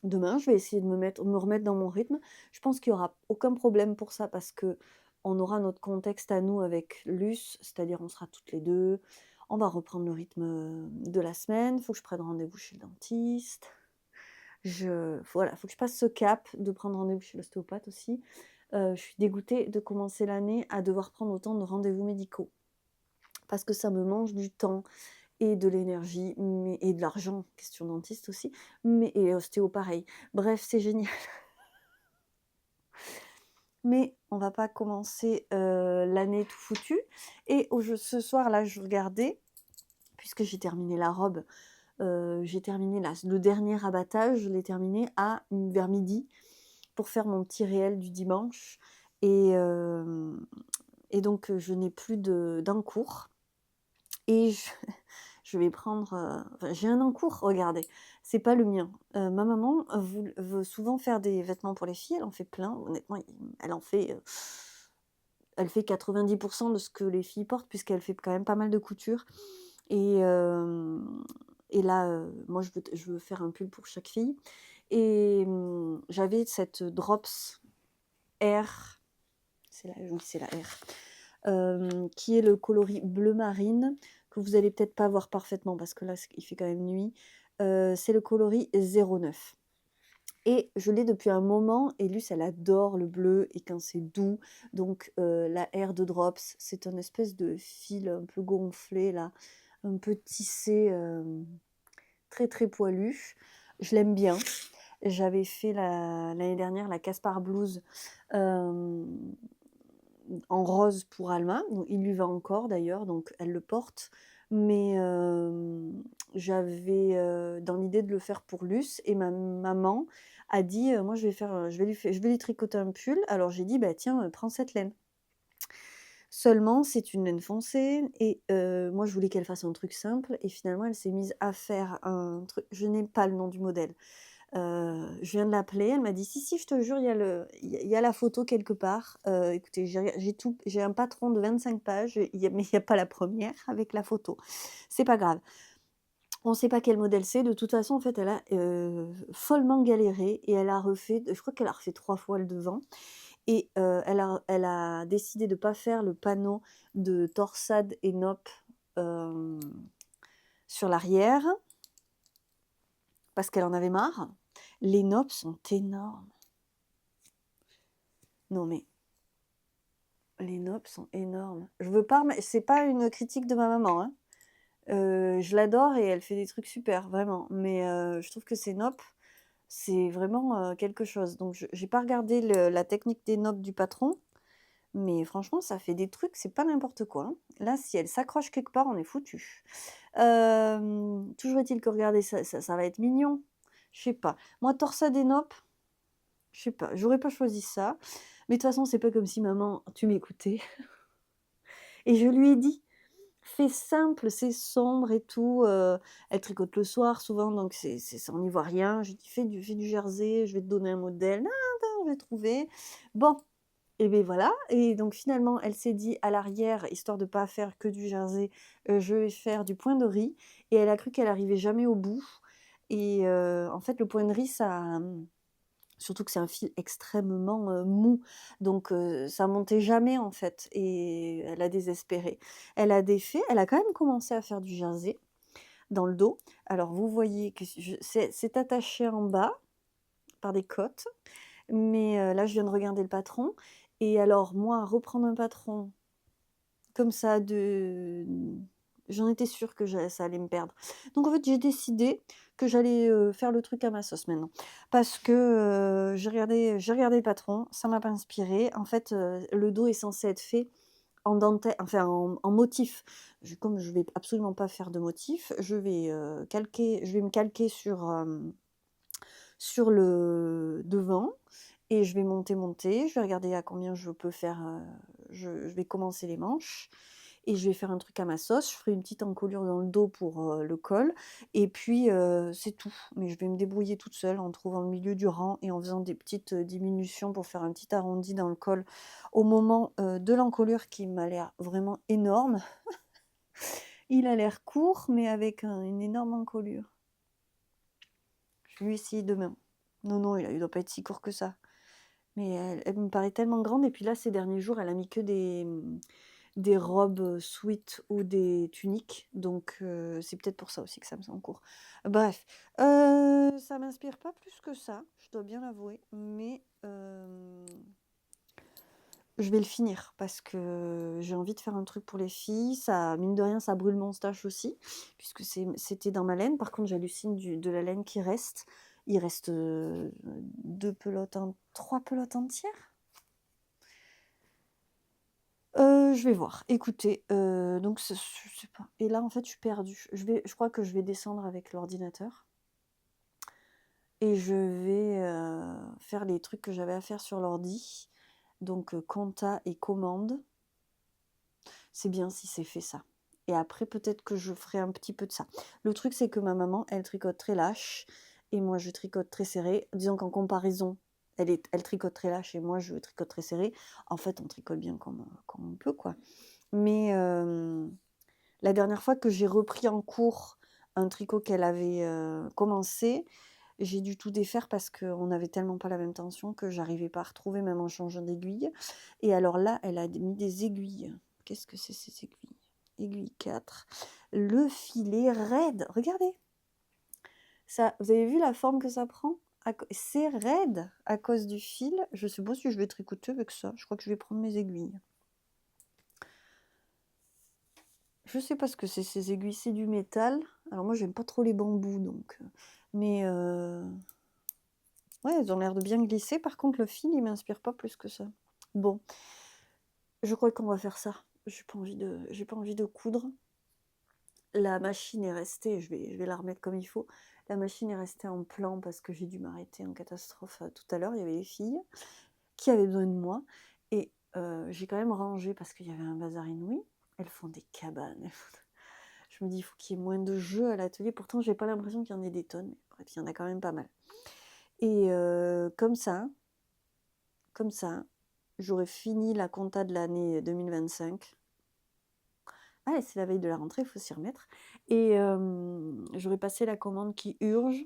Demain, je vais essayer de me remettre dans mon rythme. Je pense qu'il n'y aura aucun problème pour ça parce que on aura notre contexte à nous avec Luce, c'est-à-dire on sera toutes les deux. On va reprendre le rythme de la semaine. Il faut que je prenne rendez-vous chez le dentiste. Voilà, faut que je passe ce cap de prendre rendez-vous chez l'ostéopathe aussi. Je suis dégoûtée de commencer l'année à devoir prendre autant de rendez-vous médicaux. parce que ça me mange du temps et de l'énergie, mais et de l'argent, question dentiste aussi, mais et ostéo pareil. Bref, c'est génial. Mais on va pas commencer, l'année tout foutu et ce soir là, je regardais, puisque j'ai terminé la robe, j'ai terminé le dernier abattage, je l'ai terminé vers midi pour faire mon petit réel du dimanche et hem et donc je n'ai plus d'encours et je vais prendre, enfin j'ai un encours, regardez, c'est pas le mien. Ma maman veut souvent faire des vêtements pour les filles, elle en fait plein, honnêtement, elle en fait, elle fait 90 de ce que les filles portent puisqu'elle fait quand même pas mal de couture et hem et là, moi je veux faire un pull pour chaque fille et j'avais cette Drops R, c'est la oui, c'est la R, qui est le coloris bleu marine, que vous allez peut-être pas voir parfaitement parce que là, il fait quand même nuit. C'est le coloris 09 et je l'ai depuis un moment et Luce, elle adore le bleu et quand c'est doux, donc la R de Drops, c'est un espèce de fil un peu gonflé là, un peu tissé, très, très poilu. Je l'aime bien. J'avais fait l'année dernière la Caspar Blouse, hem en rose pour Alma, donc il lui va encore d'ailleurs, donc elle le porte. Mais j'avais, dans l'idée de le faire pour Luce et ma maman a dit, «Moi je vais faire, je vais lui tricoter un pull». Alors j'ai dit: «Bah tiens, prends cette laine». Seulement c'est une laine foncée et moi je voulais qu'elle fasse un truc simple et finalement elle s'est mise à faire un truc, je n'ai pas le nom du modèle. Je viens de l'appeler, elle m'a dit: «Si, si, je te jure, il y a la photo quelque part». Écoutez, j'ai un patron de 25 pages, mais il y a pas la première avec la photo. C'est pas grave. On sait pas quel modèle c'est. De toute façon, en fait, elle a, follement galéré et elle a refait, je crois qu'elle a refait 3 fois le devant et elle a décidé de pas faire le panneau de torsade et nopp, hem, sur l'arrière parce qu'elle en avait marre. Les noppes sont énormes. Non mais les noppes sont énormes. Je veux pas mais c'est pas une critique de ma maman, hein. Je l'adore et elle fait des trucs super, vraiment. Mais je trouve que ses noppes, c'est vraiment, quelque chose. Donc j'ai pas regardé la technique des noppes du patron, mais franchement, ça fait des trucs, c'est pas n'importe quoi, hein. Là, si elle s'accroche quelque part, on est foutu. Toujours est-il que regardez, ça va être mignon. Je sais pas. Moi, torsade et noppes, je sais pas, j'aurais pas choisi ça. Mais de toute façon, c'est pas comme si maman, tu m'écoutais. Et je lui ai dit: «Fais simple, c'est sombre et tout», elle tricote le soir souvent, donc on n'y voit rien. J'ai dit: «Fais du jersey, je vais te donner un modèle». «Non, non, je vais trouver». Bon et beh, voilà et donc finalement, elle s'est dit à l'arrière, histoire de pas faire que du jersey, je vais faire du point de riz et elle a cru qu'elle arrivait jamais au bout et en fait, le point de riz, surtout que c'est un fil extrêmement, mou, donc ça montait jamais en fait et elle a désespéré. Elle a quand même commencé à faire du jersey dans le dos. Alors vous voyez que c'est attaché en bas par des côtes, mais là je viens de regarder le patron et alors moi reprendre un patron comme ça j'en étais sûre que ça allait me perdre. Donc en fait, j'ai décidé que j'allais, faire le truc à ma sauce maintenant. Parce que, j'ai regardé le patron, ça m'a pas inspiré. En fait, le dos est censé être fait en dentelle, enfin en motif. Comme je vais absolument pas faire de motif, je vais me calquer sur le devant et je vais monter, je vais regarder à combien je peux faire, je vais commencer les manches et je vais faire un truc à ma sauce. Je ferai une petite encolure dans le dos pour, le col et puis, c'est tout. Mais je vais me débrouiller toute seule en trouvant le milieu du rang et en faisant des petites, diminutions pour faire un petit arrondi dans le col au moment, de l'encolure qui m'a l'air vraiment énorme. Il a l'air court mais avec une énorme encolure. Je vais lui essayer demain. Non, non, il doit pas être si court que ça. Mais elle me paraît tellement grande et puis là, ces derniers jours, elle a mis que des robes, sweat ou des tuniques, donc c'est peut-être pour ça aussi que ça me semble court. Bref, ça m'inspire pas plus que ça, je dois bien l'avouer, mais je vais le finir parce que j'ai envie de faire un truc pour les filles. Ça, mine de rien, ça brûle mon stache aussi, puisque c'était dans ma laine. Par contre, j'hallucine de la laine qui reste. Il reste 2 pelotes, 3 pelotes entières. Je vais voir. Écoutez, donc je sais pas. Et là, en fait, je suis perdue. Je crois que je vais descendre avec l'ordinateur et je vais faire les trucs que j'avais à faire sur l'ordi. Donc, compta et commande. C'est bien si c'est fait ça. Et après, peut-être que je ferai un petit peu de ça. Le truc, c'est que ma maman, elle tricote très lâche et moi, je tricote très serré. Disons qu'en comparaison, elle tricote très lâche et moi, je tricote très serré. En fait, on tricote bien comme on peut, quoi. Mais la dernière fois que j'ai repris en cours un tricot qu'elle avait commencé, j'ai dû tout défaire parce qu'on n'avait tellement pas la même tension que j'arrivais pas à retrouver même en changeant d'aiguille. Et alors là, elle a mis des aiguilles. Qu'est-ce que c'est ces aiguilles? Aiguille 4. Le filet raide. Regardez. Ça, vous avez vu la forme que ça prend? C'est raide à cause du fil. Je sais pas si je vais tricoter avec ça. Je crois que je vais prendre mes aiguilles. Je sais pas ce que c'est ces aiguilles, c'est du métal. Alors moi j'aime pas trop les bambous donc. Mais ouais, elles ont l'air de bien glisser. Par contre le fil il m'inspire pas plus que ça. Bon, je crois qu'on va faire ça. J'ai pas envie de coudre. La machine est restée, je vais la remettre comme il faut. La machine est restée en plan parce que j'ai dû m'arrêter en catastrophe tout à l'heure. Il y avait les filles qui avaient besoin de moi. Et j'ai quand même rangé parce qu'il y avait un bazar inouï. Elles font des cabanes. Je me dis, il faut qu'il y ait moins de jeux à l'atelier. Pourtant, j'ai pas l'impression qu'il y en ait des tonnes. Bref, il y en a quand même pas mal. Et comme ça, j'aurais fini la compta de l'année 2025. Ah, c'est la veille de la rentrée, il faut s'y remettre. Et j'aurais passé la commande qui urge.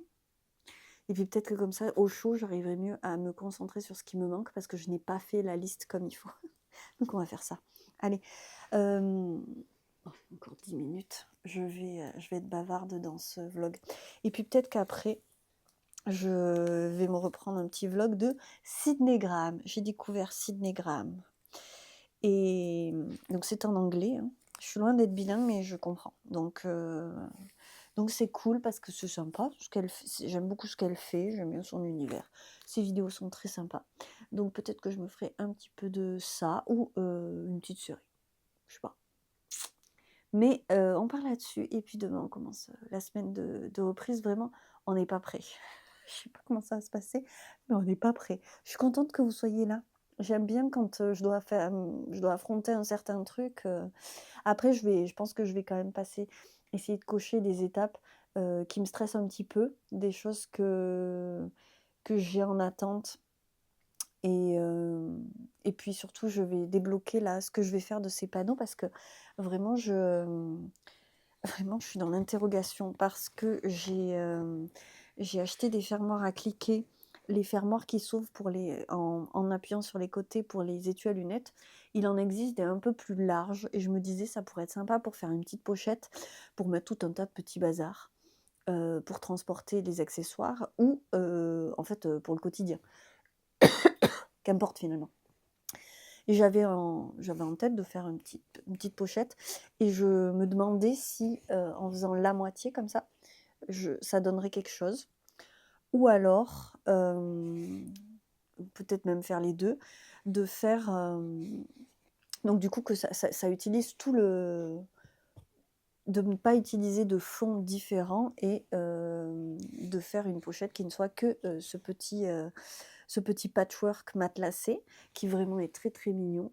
Et puis peut-être que comme ça, au chaud, j'arriverai mieux à me concentrer sur ce qui me manque parce que je n'ai pas fait la liste comme il faut. Donc on va faire ça. Allez. Encore 10 minutes. Je vais être bavarde dans ce vlog. Et puis peut-être qu'après, je vais me reprendre un petit vlog de Sydney Graham. J'ai découvert Sydney Graham. Et donc c'est en anglais. Hein. Je suis loin d'être bilingue, mais je comprends. Donc c'est cool parce que c'est sympa. J'aime beaucoup ce qu'elle fait. J'aime bien son univers. Ses vidéos sont très sympas. Donc peut-être que je me ferai un petit peu de ça ou une petite série. Je sais pas. Mais on part là-dessus. Et puis demain, on commence la semaine de reprise. Vraiment, on n'est pas prêt. Je sais pas comment ça va se passer, mais on n'est pas prêt. Je suis contente que vous soyez là. J'aime bien quand je dois affronter un certain truc. Après, je pense que je vais quand même essayer de cocher des étapes qui me stressent un petit peu, des choses que j'ai en attente. Et puis surtout, je vais débloquer là ce que je vais faire de ces panneaux parce que vraiment, vraiment, je suis dans l'interrogation parce que j'ai acheté des fermoirs à cliquer, les fermoirs qui s'ouvrent en appuyant sur les côtés pour les étuis à lunettes. Il en existe des un peu plus larges et je me disais ça pourrait être sympa pour faire une petite pochette, pour mettre tout un tas de petits bazars, pour transporter les accessoires ou en fait pour le quotidien. Qu'importe finalement. Et j'avais en tête de faire une petite pochette et je me demandais si en faisant la moitié comme ça, ça donnerait quelque chose. Ou alors, peut-être même faire les deux, de faire... donc du coup que ça utilise tout le... de ne pas utiliser de fond différent et de faire une pochette qui ne soit que ce petit patchwork matelassé qui vraiment est très très mignon.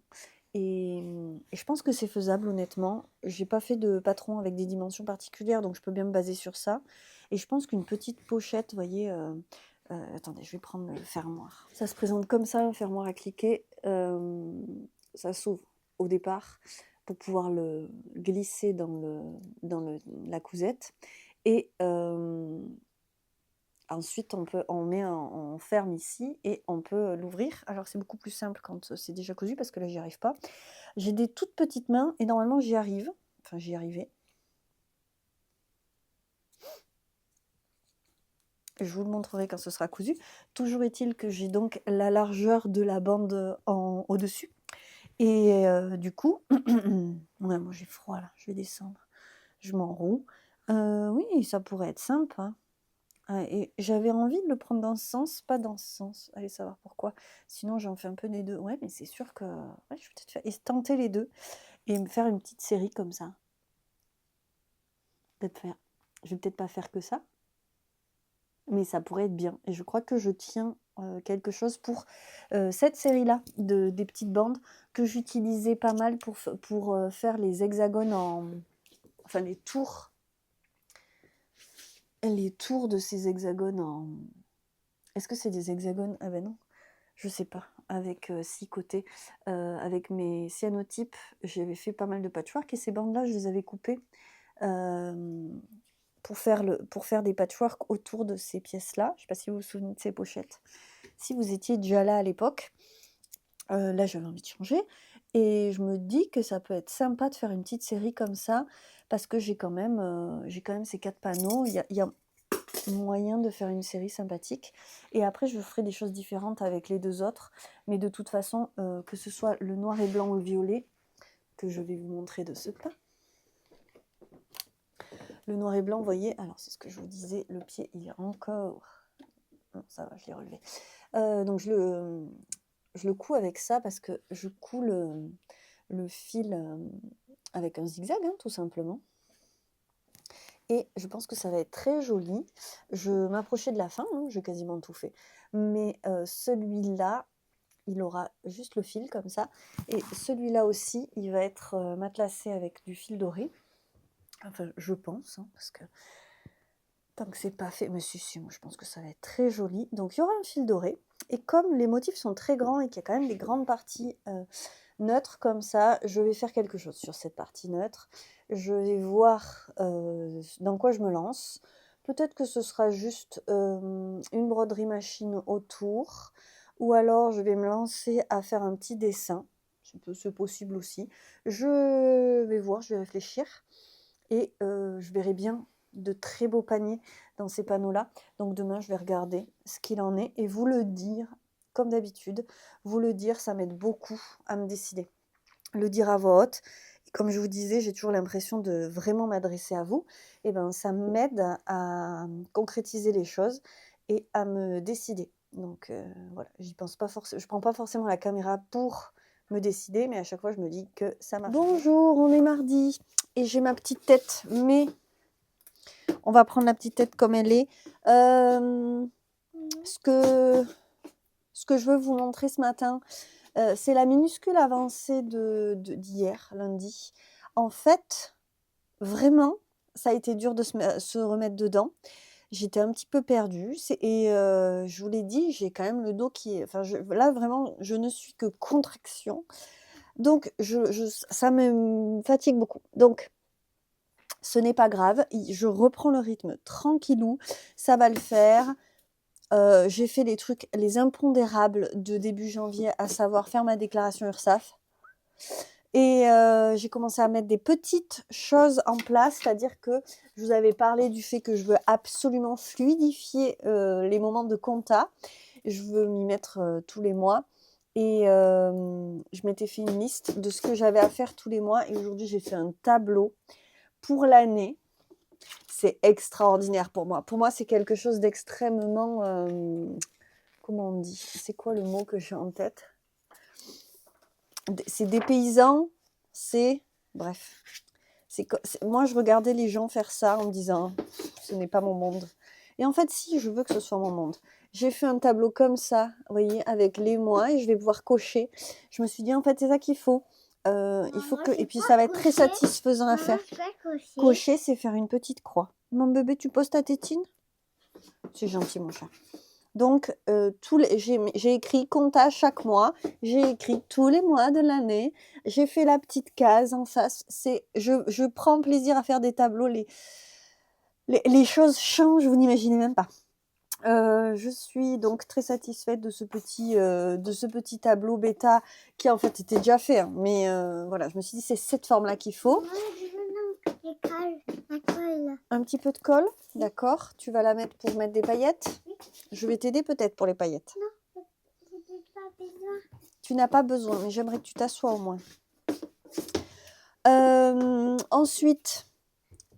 Et je pense que c'est faisable honnêtement. J'ai pas fait de patron avec des dimensions particulières donc je peux bien me baser sur ça. Et je pense qu'une petite pochette, vous voyez, attendez, je vais prendre le fermoir. Ça se présente comme ça, un fermoir à cliquer. Ça s'ouvre au départ pour pouvoir le glisser dans la cousette. Et ensuite, on ferme ici et on peut l'ouvrir. Alors, c'est beaucoup plus simple quand c'est déjà cousu parce que là, j'y arrive pas. J'ai des toutes petites mains et normalement, j'y arrive. Enfin, j'y arrivais. Je vous le montrerai quand ce sera cousu. Toujours est-il que j'ai donc la largeur de la bande au-dessus. Et du coup, ouais, moi j'ai froid là, je vais descendre, je m'enroue. Oui, ça pourrait être sympa. Ah, et j'avais envie de le prendre dans ce sens, pas dans ce sens. Allez savoir pourquoi. Sinon, j'en fais un peu des deux. Ouais, mais c'est sûr que ouais, je vais peut-être faire et tenter les deux et me faire une petite série comme ça. Peut-être faire. Je vais peut-être pas faire que ça, mais ça pourrait être bien. Et je crois que je tiens quelque chose pour cette série-là des petites bandes que j'utilisais pas mal pour faire les hexagones enfin les tours de ces hexagones en. Est-ce que c'est des hexagones? Ah ben non, je sais pas. Avec 6 côtés. Avec mes cyanotypes, j'avais fait pas mal de patchwork et ces bandes-là, je les avais coupées pour faire des patchwork autour de ces pièces-là. Je sais pas si vous vous souvenez de ces pochettes. Si vous étiez déjà là à l'époque, là j'avais envie de changer. Et je me dis que ça peut être sympa de faire une petite série comme ça, parce que j'ai quand même ces 4 panneaux. Il y a moyen de faire une série sympathique. Et après, je ferai des choses différentes avec les 2 autres. Mais de toute façon, que ce soit le noir et blanc ou le violet, que je vais vous montrer de ce pas. Le noir et blanc, vous voyez, alors c'est ce que je vous disais, le pied, il est encore. Non, ça va, je l'ai relevé. Donc je le couds avec ça parce que je couds le fil avec un zigzag, hein, tout simplement. Et je pense que ça va être très joli. Je m'approchais de la fin, hein, j'ai quasiment tout fait. Mais celui-là, il aura juste le fil comme ça. Et celui-là aussi, il va être matelassé avec du fil doré. Enfin, je pense, hein, parce que tant que c'est pas fait, mais si, moi je pense que ça va être très joli. Donc il y aura un fil doré. Et comme les motifs sont très grands et qu'il y a quand même des grandes parties neutres comme ça, je vais faire quelque chose sur cette partie neutre. Je vais voir dans quoi je me lance. Peut-être que ce sera juste une broderie machine autour. Ou alors je vais me lancer à faire un petit dessin. C'est possible aussi. Je vais voir, je vais réfléchir. Et je verrai bien de très beaux paniers dans ces panneaux-là. Donc demain, je vais regarder ce qu'il en est et vous le dire, comme d'habitude. Vous le dire, ça m'aide beaucoup à me décider. Le dire à voix haute. Et comme je vous disais, j'ai toujours l'impression de vraiment m'adresser à vous. Et ben, ça m'aide à concrétiser les choses et à me décider. Donc voilà, j'y pense pas forcément. Je prends pas forcément la caméra pour me décider, mais à chaque fois, je me dis que ça marche. Bonjour, on est mardi et j'ai ma petite tête, mais on va prendre la petite tête comme elle est. Ce que je veux vous montrer ce matin, c'est la minuscule avancée d'hier, lundi. En fait, vraiment, ça a été dur de se remettre dedans. J'étais un petit peu perdue. Je vous l'ai dit, j'ai quand même le dos qui est. Enfin, là, vraiment, je ne suis que contraction. Donc, ça me fatigue beaucoup. Donc, ce n'est pas grave. Je reprends le rythme tranquillou. Ça va le faire. J'ai fait les impondérables de début janvier, à savoir faire ma déclaration URSSAF. Et j'ai commencé à mettre des petites choses en place, c'est-à-dire que je vous avais parlé du fait que je veux absolument fluidifier les moments de compta. Je veux m'y mettre tous les mois. Et je m'étais fait une liste de ce que j'avais à faire tous les mois. Et aujourd'hui, j'ai fait un tableau pour l'année. C'est extraordinaire pour moi. Pour moi, c'est quelque chose d'extrêmement... comment on dit? C'est quoi le mot que j'ai en tête? C'est dépaysant, c'est... Bref. Moi, je regardais les gens faire ça en me disant, ce n'est pas mon monde. Et en fait, si, je veux que ce soit mon monde. J'ai fait un tableau comme ça, vous voyez, avec les mois, et je vais pouvoir cocher. Je me suis dit, en fait, c'est ça qu'il faut. Il faut que... Et puis, ça va être très satisfaisant à faire. Cocher, c'est faire une petite croix. Mon bébé, tu poses ta tétine? C'est gentil, mon chat. Donc, j'ai écrit compta chaque mois, j'ai écrit tous les mois de l'année, j'ai fait la petite case en face. Je prends plaisir à faire des tableaux, les choses changent, vous n'imaginez même pas. Je suis donc très satisfaite de ce petit tableau bêta qui en fait était déjà fait, hein, mais voilà, je me suis dit c'est cette forme-là qu'il faut. La colle. Un petit peu de colle, d'accord. Tu vas la mettre pour mettre des paillettes. Je vais t'aider peut-être pour les paillettes. Non, pas besoin. Tu n'as pas besoin, mais j'aimerais que tu t'assoies au moins. Ensuite,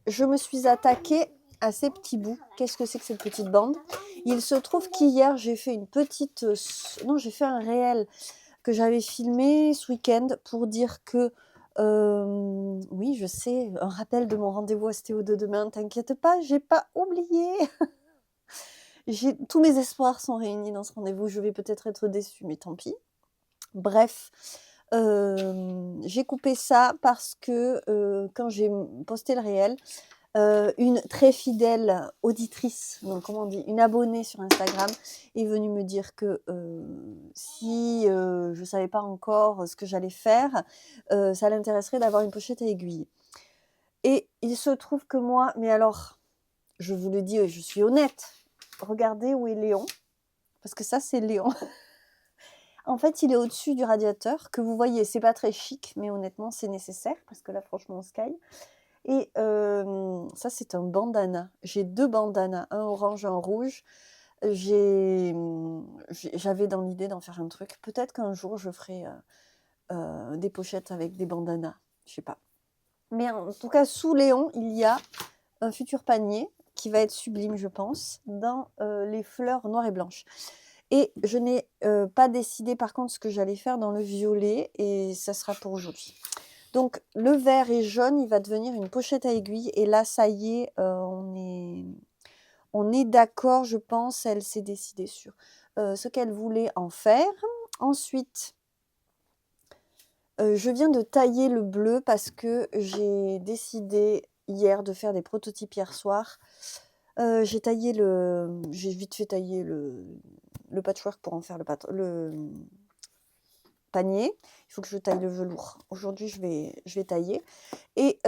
je me suis attaquée à ces petits bouts. Qu'est-ce que c'est que cette petite bande? Il se trouve qu'hier, j'ai fait une petite... non, j'ai fait un réel que j'avais filmé ce week-end pour dire que... oui, je sais, un rappel de mon rendez-vous ostéo de demain. T'inquiète pas, j'ai pas oublié. Tous mes espoirs sont réunis dans ce rendez-vous. Je vais peut-être être déçue, mais tant pis. Bref, j'ai coupé ça parce que quand j'ai posté le réel, une très fidèle auditrice, donc comment on dit, une abonnée sur Instagram, est venue me dire que si je ne savais pas encore ce que j'allais faire, ça l'intéresserait d'avoir une pochette à aiguille. Et il se trouve que moi, mais alors, je vous le dis, je suis honnête, regardez où est Léon, parce que ça c'est Léon. En fait, il est au-dessus du radiateur, que vous voyez, c'est pas très chic, mais honnêtement, c'est nécessaire, parce que là, franchement, on se caille. Et ça, c'est un bandana. J'ai 2 bandanas, un orange, un rouge. J'avais dans l'idée d'en faire un truc. Peut-être qu'un jour, je ferai des pochettes avec des bandanas. Je sais pas. Mais en tout cas, sous Léon, il y a un futur panier qui va être sublime, je pense, dans les fleurs noires et blanches. Et je n'ai pas décidé par contre ce que j'allais faire dans le violet et ça sera pour aujourd'hui. Donc le vert et jaune, il va devenir une pochette à aiguille et là ça y est, on est d'accord, je pense, elle s'est décidée sur ce qu'elle voulait en faire. Ensuite, je viens de tailler le bleu parce que j'ai décidé hier de faire des prototypes hier soir. J'ai vite fait tailler le patchwork pour en faire le panier. Il faut que je taille le velours. Aujourd'hui, je vais tailler. Et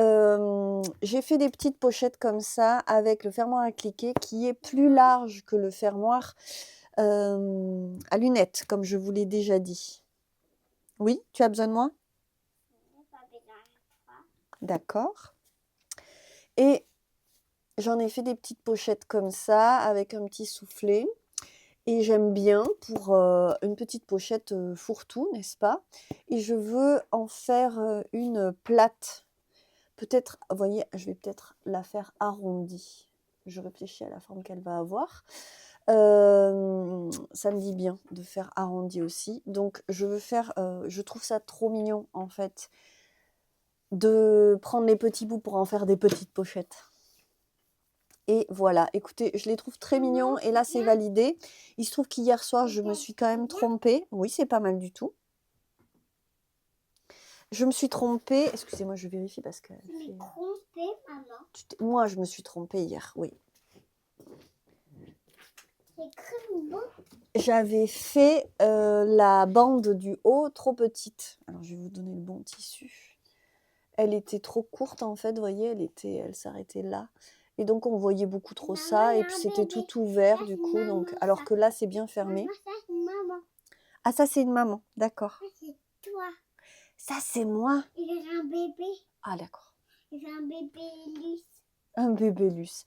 j'ai fait des petites pochettes comme ça avec le fermoir à cliquer qui est plus large que le fermoir à lunettes, comme je vous l'ai déjà dit. Oui, tu as besoin de moi? D'accord. Et j'en ai fait des petites pochettes comme ça avec un petit soufflet. Et j'aime bien pour une petite pochette fourre-tout, n'est-ce pas? Et je veux en faire une plate. Peut-être, vous voyez, je vais peut-être la faire arrondie. Je réfléchis à la forme qu'elle va avoir. Ça me dit bien de faire arrondi aussi. Donc, je veux faire, je trouve ça trop mignon, en fait, de prendre les petits bouts pour en faire des petites pochettes. Et voilà, écoutez, je les trouve très mignons et là c'est validé. Il se trouve qu'hier soir je me suis quand même trompée. Oui, c'est pas mal du tout. Je me suis trompée. Excusez-moi, je vérifie parce que... Tu m'es trompée, maman. Moi, je me suis trompée hier, oui. C'est très beau. J'avais fait la bande du haut trop petite. Alors, je vais vous donner le bon tissu. Elle était trop courte en fait, vous voyez, elle s'arrêtait là. Et donc on voyait beaucoup trop ça, et puis c'était tout ouvert du coup, donc alors que là c'est bien fermé. Maman, ça c'est maman. Ah, ça c'est une maman, d'accord. Ça c'est toi. Ça c'est moi. Il est un bébé. Ah d'accord. Il est un bébé Luce. Un bébé Luce.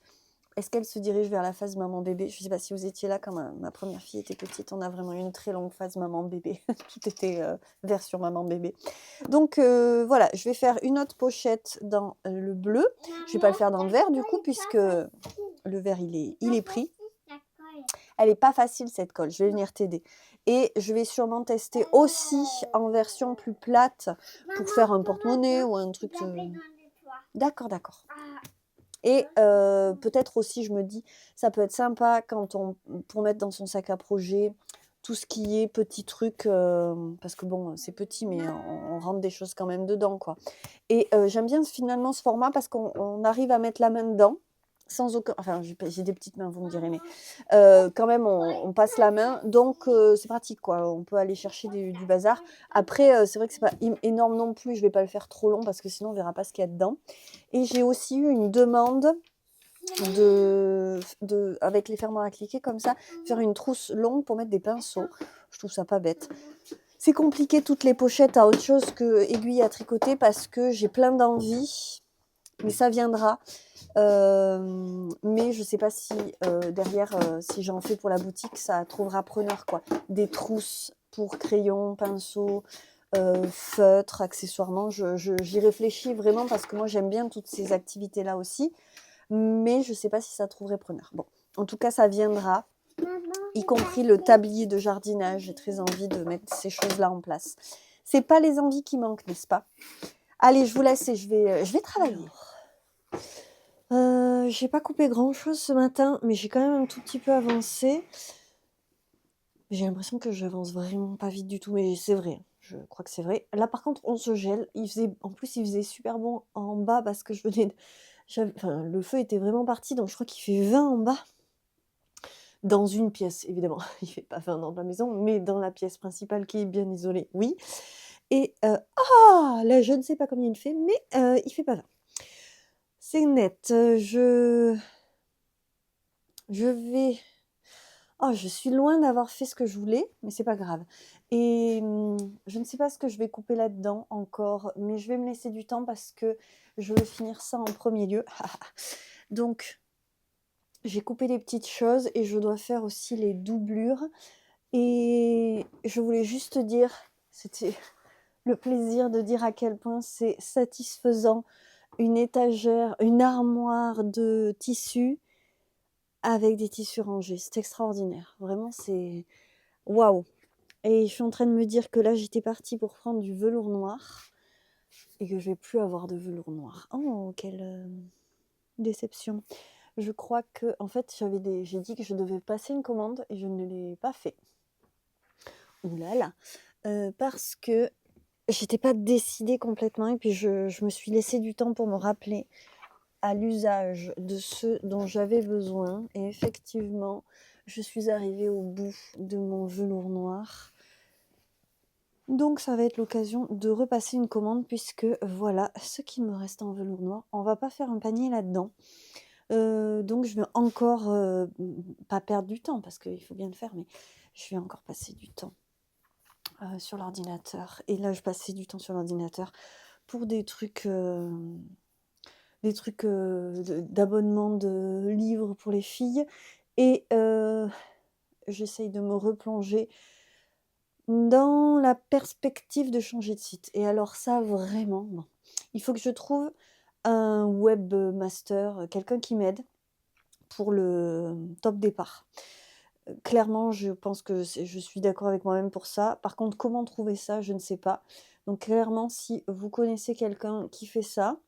Est-ce qu'elle se dirige vers la phase maman-bébé? Je ne sais pas si vous étiez là quand ma première fille était petite. On a vraiment eu une très longue phase maman-bébé. Tout était version maman-bébé. Donc voilà, je vais faire une autre pochette dans le bleu. Je ne vais pas le faire dans le vert du coup, puisque le vert il est pris. Elle n'est pas facile cette colle, je vais venir t'aider. Et je vais sûrement tester aussi en version plus plate pour faire un porte-monnaie ou un truc... D'accord, d'accord. Et peut-être aussi, je me dis, ça peut être sympa pour mettre dans son sac à projet tout ce qui est petits trucs, parce que bon, c'est petit, mais on rentre des choses quand même dedans, quoi. Et j'aime bien finalement ce format parce qu'on arrive à mettre la main dedans, sans aucun... Enfin, j'ai des petites mains, vous me direz, mais quand même, on passe la main, donc c'est pratique, quoi. On peut aller chercher du bazar. Après, c'est vrai que c'est pas énorme non plus, je vais pas le faire trop long parce que sinon, on verra pas ce qu'il y a dedans. Et j'ai aussi eu une demande avec les fermoirs à cliquer comme ça, faire une trousse longue pour mettre des pinceaux. Je trouve ça pas bête. C'est compliqué toutes les pochettes à autre chose que aiguille à tricoter parce que j'ai plein d'envie, mais ça viendra. Mais je sais pas si derrière, si j'en fais pour la boutique, ça trouvera preneur, quoi. Des trousses pour crayon, pinceau, feutre, accessoirement. J'y réfléchis vraiment parce que moi, j'aime bien toutes ces activités-là aussi. Mais je ne sais pas si ça trouverait preneur. Bon, en tout cas, ça viendra, y compris le tablier de jardinage. J'ai très envie de mettre ces choses-là en place. C'est pas les envies qui manquent, n'est-ce pas? Allez, je vous laisse et je vais travailler. J'ai pas coupé grand-chose ce matin, mais j'ai quand même un tout petit peu avancé. J'ai l'impression que j'avance vraiment pas vite du tout, mais c'est vrai. Je crois que c'est vrai. Là, par contre, on se gèle. En plus, il faisait super bon en bas parce que enfin, le feu était vraiment parti, donc je crois qu'il fait 20 en bas. Dans une pièce, évidemment. Il fait pas 20 dans la maison, mais dans la pièce principale qui est bien isolée, oui. Et là, je ne sais pas combien il fait, mais il fait pas 20. C'est net. Je vais... Oh, je suis loin d'avoir fait ce que je voulais, mais c'est pas grave. Et je ne sais pas ce que je vais couper là-dedans encore, mais je vais me laisser du temps parce que je veux finir ça en premier lieu. Donc, j'ai coupé les petites choses et je dois faire aussi les doublures. Et je voulais juste dire, c'était le plaisir de dire à quel point c'est satisfaisant, une étagère, une armoire de tissus avec des tissus rangés. C'est extraordinaire. Vraiment, c'est waouh. Et je suis en train de me dire que là, j'étais partie pour prendre du velours noir et que je vais plus avoir de velours noir. Oh, quelle déception. Je crois que, en fait, j'ai dit que je devais passer une commande et je ne l'ai pas fait. Ouh là là. Parce que j'étais pas décidée complètement et puis je me suis laissé du temps pour me rappeler à l'usage de ce dont j'avais besoin. Et effectivement, je suis arrivée au bout de mon velours noir. Donc ça va être l'occasion de repasser une commande puisque voilà ce qu'il me reste en velours noir. On va pas faire un panier là-dedans. Donc je vais encore pas perdre du temps parce qu'il faut bien le faire, mais je vais encore passer du temps sur l'ordinateur. Et là, je passais du temps sur l'ordinateur pour des trucs d'abonnement de livres pour les filles. Et j'essaye de me replonger dans la perspective de changer de site. Et alors ça, vraiment, bon, il faut que je trouve un webmaster, quelqu'un qui m'aide pour le top départ. Clairement, je pense que je suis d'accord avec moi-même pour ça. Par contre, comment trouver ça, je ne sais pas. Donc clairement, si vous connaissez quelqu'un qui fait ça,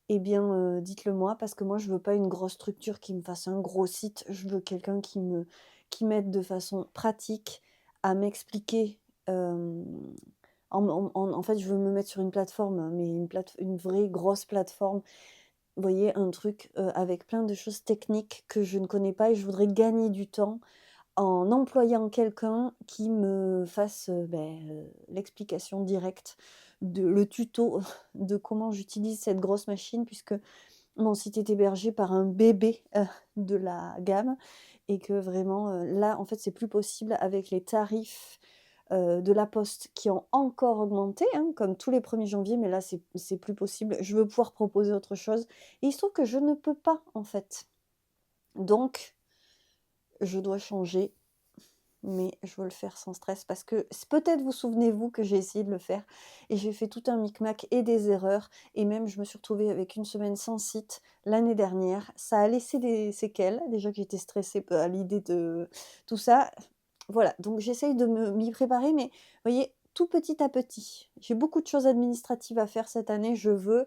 eh bien, dites-le moi parce que moi, je veux pas une grosse structure qui me fasse un gros site. Je veux quelqu'un qui m'aide de façon pratique à m'expliquer. En fait, je veux me mettre sur une plateforme, mais une vraie grosse plateforme. Vous voyez, un truc avec plein de choses techniques que je ne connais pas et je voudrais gagner du temps en employant quelqu'un qui me fasse l'explication directe, le tuto de comment j'utilise cette grosse machine, puisque mon site est hébergé par un bébé de la gamme et que vraiment, là, en fait, c'est plus possible avec les tarifs de la Poste qui ont encore augmenté, hein, comme tous les 1er janvier, mais là, c'est plus possible. Je veux pouvoir proposer autre chose et il se trouve que je ne peux pas, en fait. Donc, je dois changer, mais je veux le faire sans stress parce que peut-être vous souvenez-vous que j'ai essayé de le faire et j'ai fait tout un micmac et des erreurs et même je me suis retrouvée avec une semaine sans site l'année dernière. Ça a laissé des séquelles, déjà que j'étais stressée à l'idée de tout ça. Voilà, donc j'essaye de m'y préparer, mais vous voyez, tout petit à petit. J'ai beaucoup de choses administratives à faire cette année. Je veux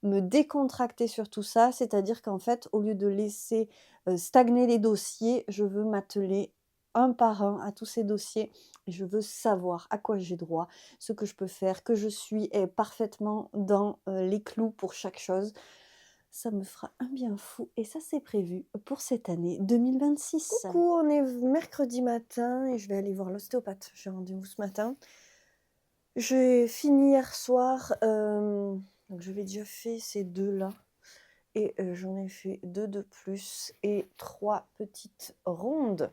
me décontracter sur tout ça, c'est-à-dire qu'en fait, au lieu de laisser stagner les dossiers, je veux m'atteler un par un à tous ces dossiers. Et je veux savoir à quoi j'ai droit, ce que je peux faire, que je suis parfaitement dans les clous pour chaque chose. Ça me fera un bien fou et ça c'est prévu pour cette année 2026. Coucou, on est mercredi matin et je vais aller voir l'ostéopathe. J'ai rendez-vous ce matin. J'ai fini hier soir, donc j'avais déjà fait ces 2 là et j'en ai fait 2 de plus et 3 petites rondes.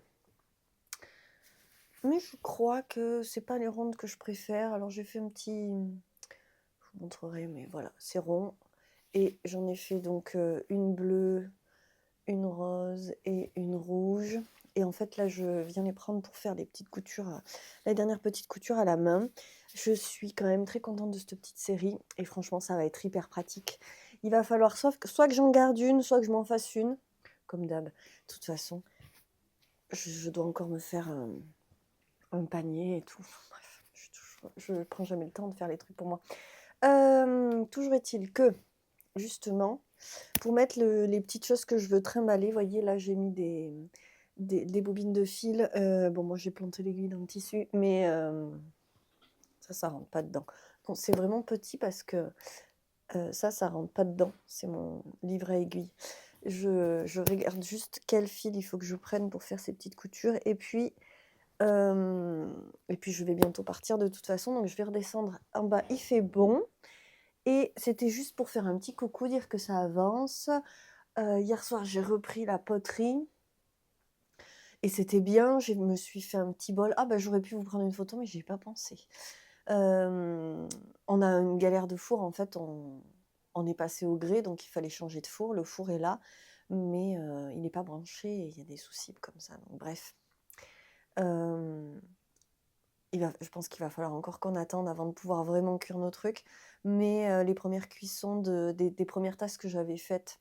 Mais je crois que c'est pas les rondes que je préfère. Alors j'ai fait un petit... Je vous montrerai, mais voilà, c'est rond. Et j'en ai fait donc une bleue, une rose et une rouge. et en fait là je viens les prendre pour faire des petites coutures, la dernière petite couture à la main. Je suis quand même très contente de cette petite série et franchement ça va être hyper pratique. Il va falloir soit que j'en garde une, soit que je m'en fasse une, comme d'hab. De toute façon, je dois encore me faire un panier et tout. Enfin, bref, je prends jamais le temps de faire les trucs pour moi. Toujours est-il que, justement, pour mettre les petites choses que je veux trimballer, vous voyez, là j'ai mis des bobines de fil. Bon, moi j'ai planté l'aiguille dans le tissu, mais ça rentre pas dedans. Donc c'est vraiment petit parce que ça rentre pas dedans. C'est mon livret à aiguille. Je regarde juste quel fil il faut que je prenne pour faire ces petites coutures. Et puis je vais bientôt partir de toute façon, donc je vais redescendre en bas. Il fait bon. Et c'était juste pour faire un petit coucou, dire que ça avance. Hier soir, j'ai repris la poterie. Et c'était bien. Je me suis fait un petit bol. Ah, bah, j'aurais pu vous prendre une photo, mais j'y ai pas pensé. On a une galère de four. En fait, on est passé au grès, donc il fallait changer de four. Le four est là, mais il n'est pas branché. Et il y a des soucis comme ça. Donc, bref. Je pense qu'il va falloir encore qu'on attende avant de pouvoir vraiment cuire nos trucs. Mais les premières cuissons des premières tasses que j'avais faites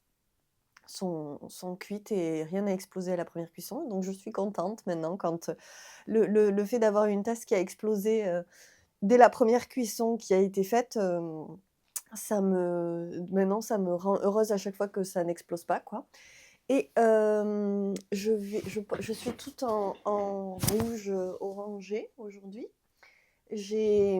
sont cuites et rien n'a explosé à la première cuisson. Donc je suis contente maintenant quand le fait d'avoir une tasse qui a explosé dès la première cuisson qui a été faite, maintenant ça me rend heureuse à chaque fois que ça n'explose pas, quoi. Et je suis toute en rouge orangé aujourd'hui. J'ai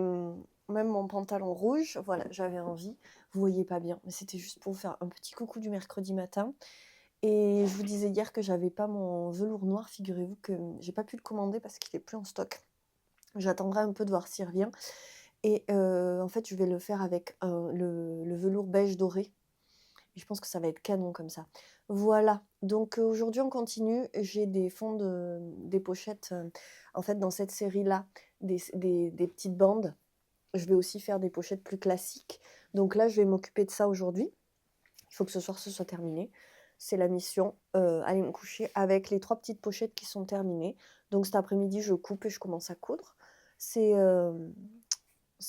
même mon pantalon rouge, voilà, j'avais envie. Vous voyez pas bien, mais c'était juste pour vous faire un petit coucou du mercredi matin. Et je vous disais hier que j'avais pas mon velours noir, figurez-vous que j'ai pas pu le commander parce qu'il est plus en stock. J'attendrai un peu de voir s'il revient. Et en fait, je vais le faire avec le velours beige doré. Et je pense que ça va être canon comme ça. Voilà, donc aujourd'hui on continue. J'ai des fonds des pochettes, en fait dans cette série-là, des petites bandes. Je vais aussi faire des pochettes plus classiques. Donc là, je vais m'occuper de ça aujourd'hui. Il faut que ce soir, ce soit terminé. C'est la mission, aller me coucher avec les 3 petites pochettes qui sont terminées. Donc cet après-midi, je coupe et je commence à coudre. C'est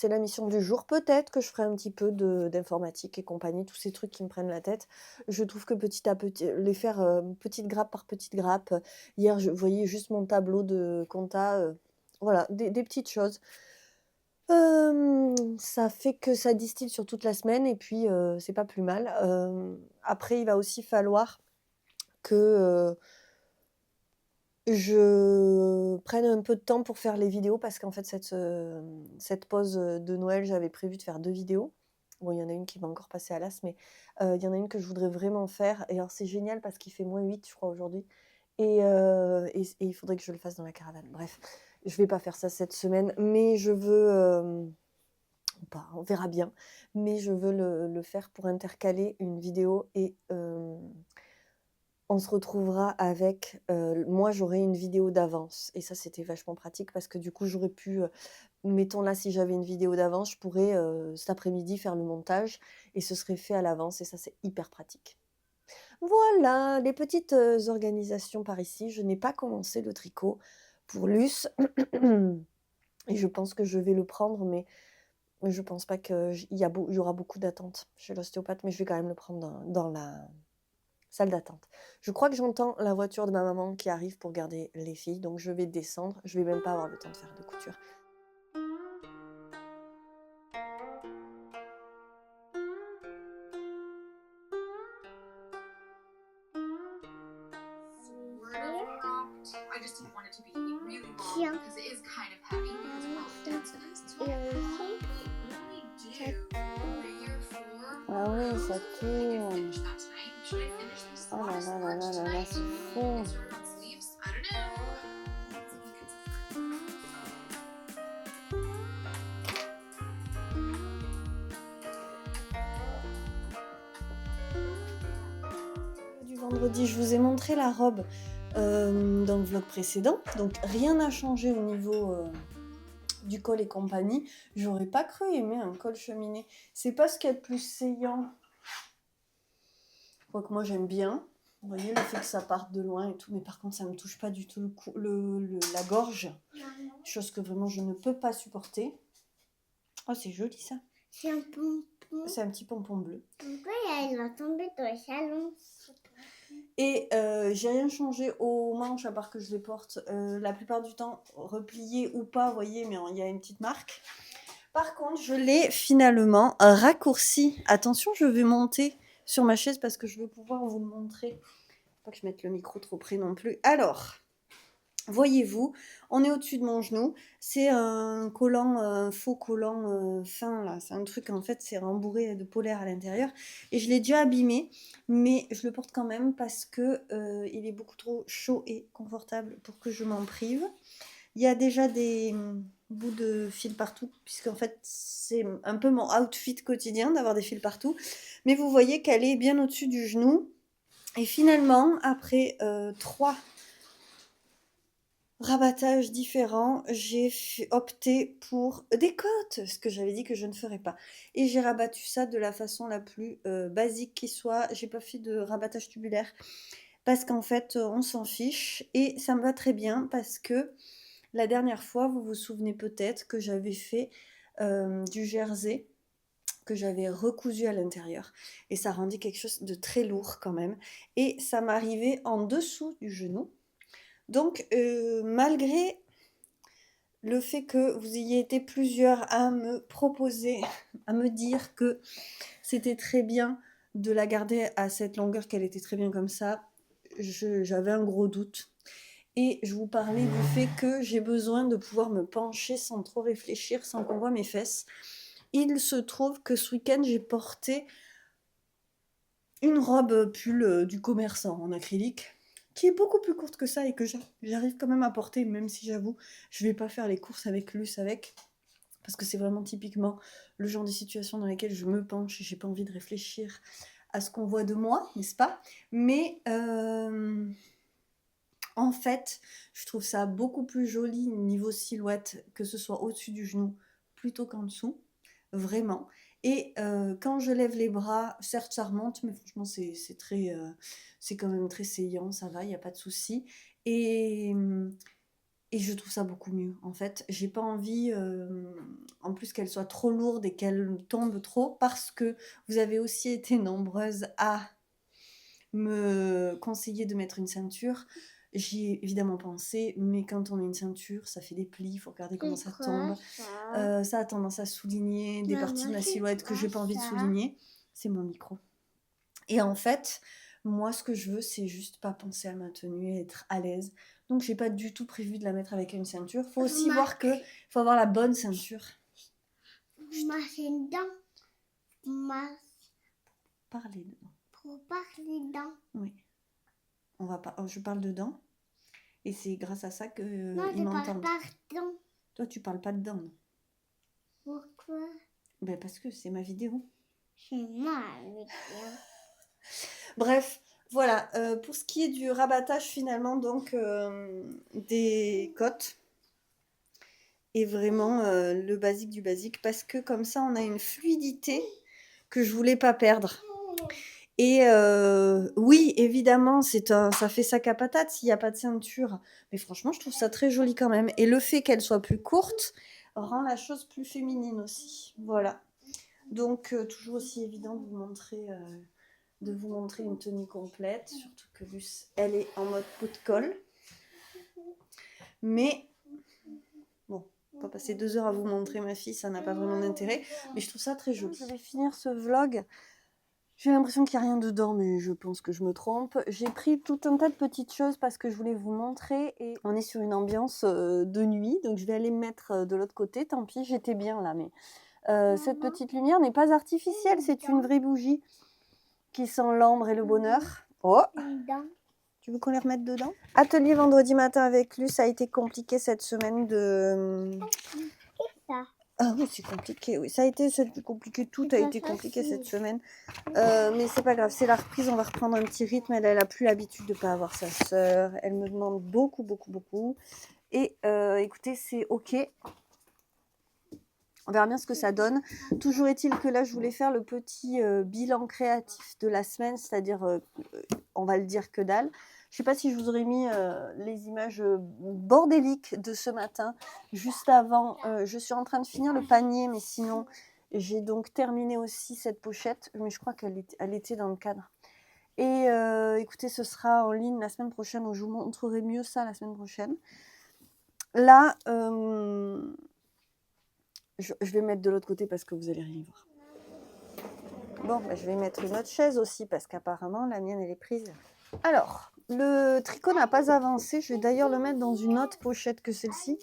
la mission du jour. Peut-être que je ferai un petit peu d'informatique et compagnie, tous ces trucs qui me prennent la tête. Je trouve que petit à petit, les faire petite grappe par petite grappe. Hier, vous voyez juste mon tableau de compta. Voilà, des petites choses. Ça fait que ça distille sur toute la semaine et puis c'est pas plus mal. Après, il va aussi falloir que je prenne un peu de temps pour faire les vidéos parce qu'en fait, cette pause de Noël, j'avais prévu de faire 2 vidéos. Bon, il y en a une qui va encore passer à l'as, mais il y en a une que je voudrais vraiment faire. Et alors, c'est génial parce qu'il fait -8, je crois, aujourd'hui. Et il faudrait que je le fasse dans la caravane. Bref, je vais pas faire ça cette semaine, mais je veux. Ou pas, on verra bien. Mais je veux le faire pour intercaler une vidéo et on se retrouvera avec, moi j'aurai une vidéo d'avance et ça c'était vachement pratique parce que du coup j'aurais pu, mettons là si j'avais une vidéo d'avance, je pourrais, cet après-midi faire le montage et ce serait fait à l'avance et ça c'est hyper pratique. Voilà, les petites, organisations par ici. Je n'ai pas commencé le tricot pour Luce et je pense que je vais le prendre mais je pense pas qu'il y aura beaucoup d'attentes chez l'ostéopathe, mais je vais quand même le prendre dans la salle d'attente. Je crois que j'entends la voiture de ma maman qui arrive pour garder les filles, donc je vais descendre. Je vais même pas avoir le temps de faire de couture. I just didn't want it to be really long because it is kind of heavy because we're all dancers. It's really do. Figure 4. Ah oui, ça Finish tourne. that tonight. Should I finish this Oh là last là là part là là là, tonight c'est and fou. start on sleeves? I don't know. Du vendredi, je vous ai montré la robe dans le vlog précédent, donc rien n'a changé au niveau du col et compagnie. J'aurais pas cru aimer un col cheminé. C'est pas ce qu'il y a de plus saillant. Quoique moi j'aime bien. Vous voyez le fait que ça parte de loin et tout, mais par contre ça me touche pas du tout la gorge, chose que vraiment je ne peux pas supporter. Oh, c'est joli ça. C'est un pompon. C'est un petit pompon bleu. Pourquoi il va tomber dans le salon? Et j'ai rien changé aux manches à part que je les porte la plupart du temps repliées ou pas, vous voyez, mais il y a une petite marque. Par contre, je l'ai finalement raccourci. Attention, je vais monter sur ma chaise parce que je veux pouvoir vous le montrer. Faut pas que je mette le micro trop près non plus. Alors, voyez-vous, on est au-dessus de mon genou. C'est un collant, faux collant fin là. C'est un truc en fait, c'est rembourré de polaire à l'intérieur. Et je l'ai déjà abîmé, mais je le porte quand même parce que il est beaucoup trop chaud et confortable pour que je m'en prive. Il y a déjà des bouts de fil partout, puisqu'en fait c'est un peu mon outfit quotidien d'avoir des fils partout. Mais vous voyez qu'elle est bien au-dessus du genou. Et finalement, après 3 rabattages différents, j'ai opté pour des cottes, ce que j'avais dit que je ne ferais pas. Et j'ai rabattu ça de la façon la plus basique qui soit. J'ai pas fait de rabattage tubulaire parce qu'en fait, on s'en fiche. Et ça me va très bien parce que la dernière fois, vous vous souvenez peut-être que j'avais fait du jersey que j'avais recousu à l'intérieur. Et ça rendait quelque chose de très lourd quand même. Et ça m'arrivait en dessous du genou. Donc, malgré le fait que vous ayez été plusieurs à me proposer, à me dire que c'était très bien de la garder à cette longueur, qu'elle était très bien comme ça, j'avais un gros doute. Et je vous parlais du fait que j'ai besoin de pouvoir me pencher sans trop réfléchir, sans qu'on voit mes fesses. Il se trouve que ce week-end, j'ai porté une robe pull du commerçant en acrylique qui est beaucoup plus courte que ça et que j'arrive quand même à porter, même si j'avoue, je vais pas faire les courses avec Luce avec, parce que c'est vraiment typiquement le genre de situation dans lesquelles je me penche et j'ai pas envie de réfléchir à ce qu'on voit de moi, n'est-ce pas? Mais en fait, je trouve ça beaucoup plus joli niveau silhouette, que ce soit au-dessus du genou plutôt qu'en dessous, vraiment. Et quand je lève les bras, certes ça remonte, mais franchement c'est quand même très saillant, ça va, il n'y a pas de souci. Et je trouve ça beaucoup mieux, en fait. J'ai pas envie, en plus, qu'elle soit trop lourde et qu'elle tombe trop, parce que vous avez aussi été nombreuses à me conseiller de mettre une ceinture. J'y ai évidemment pensé, mais quand on a une ceinture, ça fait des plis, il faut regarder comment ça tombe. Ça a tendance à souligner des parties de ma silhouette que j'ai pas envie de souligner. C'est mon micro. Et en fait, moi, ce que je veux, c'est juste pas penser à ma tenue et être à l'aise. Donc, j'ai pas du tout prévu de la mettre avec une ceinture. Faut aussi voir que faut avoir la bonne ceinture. Marcher dedans. Parler dedans. Pour parler dedans. Oui. Je parle dedans. Et c'est grâce à ça que ils m'entendent. Pas dedans. Toi, tu parles pas dedans, non? Pourquoi? Ben parce que c'est ma vidéo. C'est ma vidéo. Bref, voilà. Pour ce qui est du rabattage, finalement, donc, des cottes. Et vraiment le basique du basique. Parce que comme ça, on a une fluidité que je voulais pas perdre. Et oui, évidemment, ça fait sac à patates s'il n'y a pas de ceinture. Mais franchement, je trouve ça très joli quand même. Et le fait qu'elle soit plus courte rend la chose plus féminine aussi. Voilà. Donc, toujours aussi évident de vous montrer une tenue complète. Surtout que Luce, elle est en mode pot de colle. Mais, bon, on va pas passer 2 heures à vous montrer ma fille, ça n'a pas vraiment d'intérêt. Mais je trouve ça très joli. Je vais finir ce vlog. J'ai l'impression qu'il n'y a rien dedans, mais je pense que je me trompe. J'ai pris tout un tas de petites choses parce que je voulais vous montrer. Et on est sur une ambiance de nuit, donc je vais aller me mettre de l'autre côté. Tant pis, j'étais bien là, mais cette petite lumière n'est pas artificielle. C'est une vraie bougie qui sent l'ambre et le bonheur. Oh! Tu veux qu'on les remette dedans? Atelier vendredi matin avec Luce, ça a été compliqué cette semaine de... Ah oui, c'est compliqué, oui. Ça a été compliqué, tout a été compliqué cette semaine. Mais c'est pas grave, c'est la reprise, on va reprendre un petit rythme. Elle a plus l'habitude de pas avoir sa sœur. Elle me demande beaucoup, beaucoup, beaucoup. Et écoutez, c'est ok. On verra bien ce que ça donne. Toujours est-il que là, je voulais faire le petit bilan créatif de la semaine, c'est-à-dire, on va le dire que dalle. Je ne sais pas si je vous aurais mis les images bordéliques de ce matin, juste avant. Je suis en train de finir le panier, mais sinon, j'ai donc terminé aussi cette pochette, mais je crois qu'elle était dans le cadre. Et écoutez, ce sera en ligne la semaine prochaine, donc je vous montrerai mieux ça la semaine prochaine. Là, je vais mettre de l'autre côté parce que vous allez rien voir. Bon, bah, je vais mettre une autre chaise aussi parce qu'apparemment la mienne elle est prise. Alors, le tricot n'a pas avancé. Je vais d'ailleurs le mettre dans une autre pochette que celle-ci,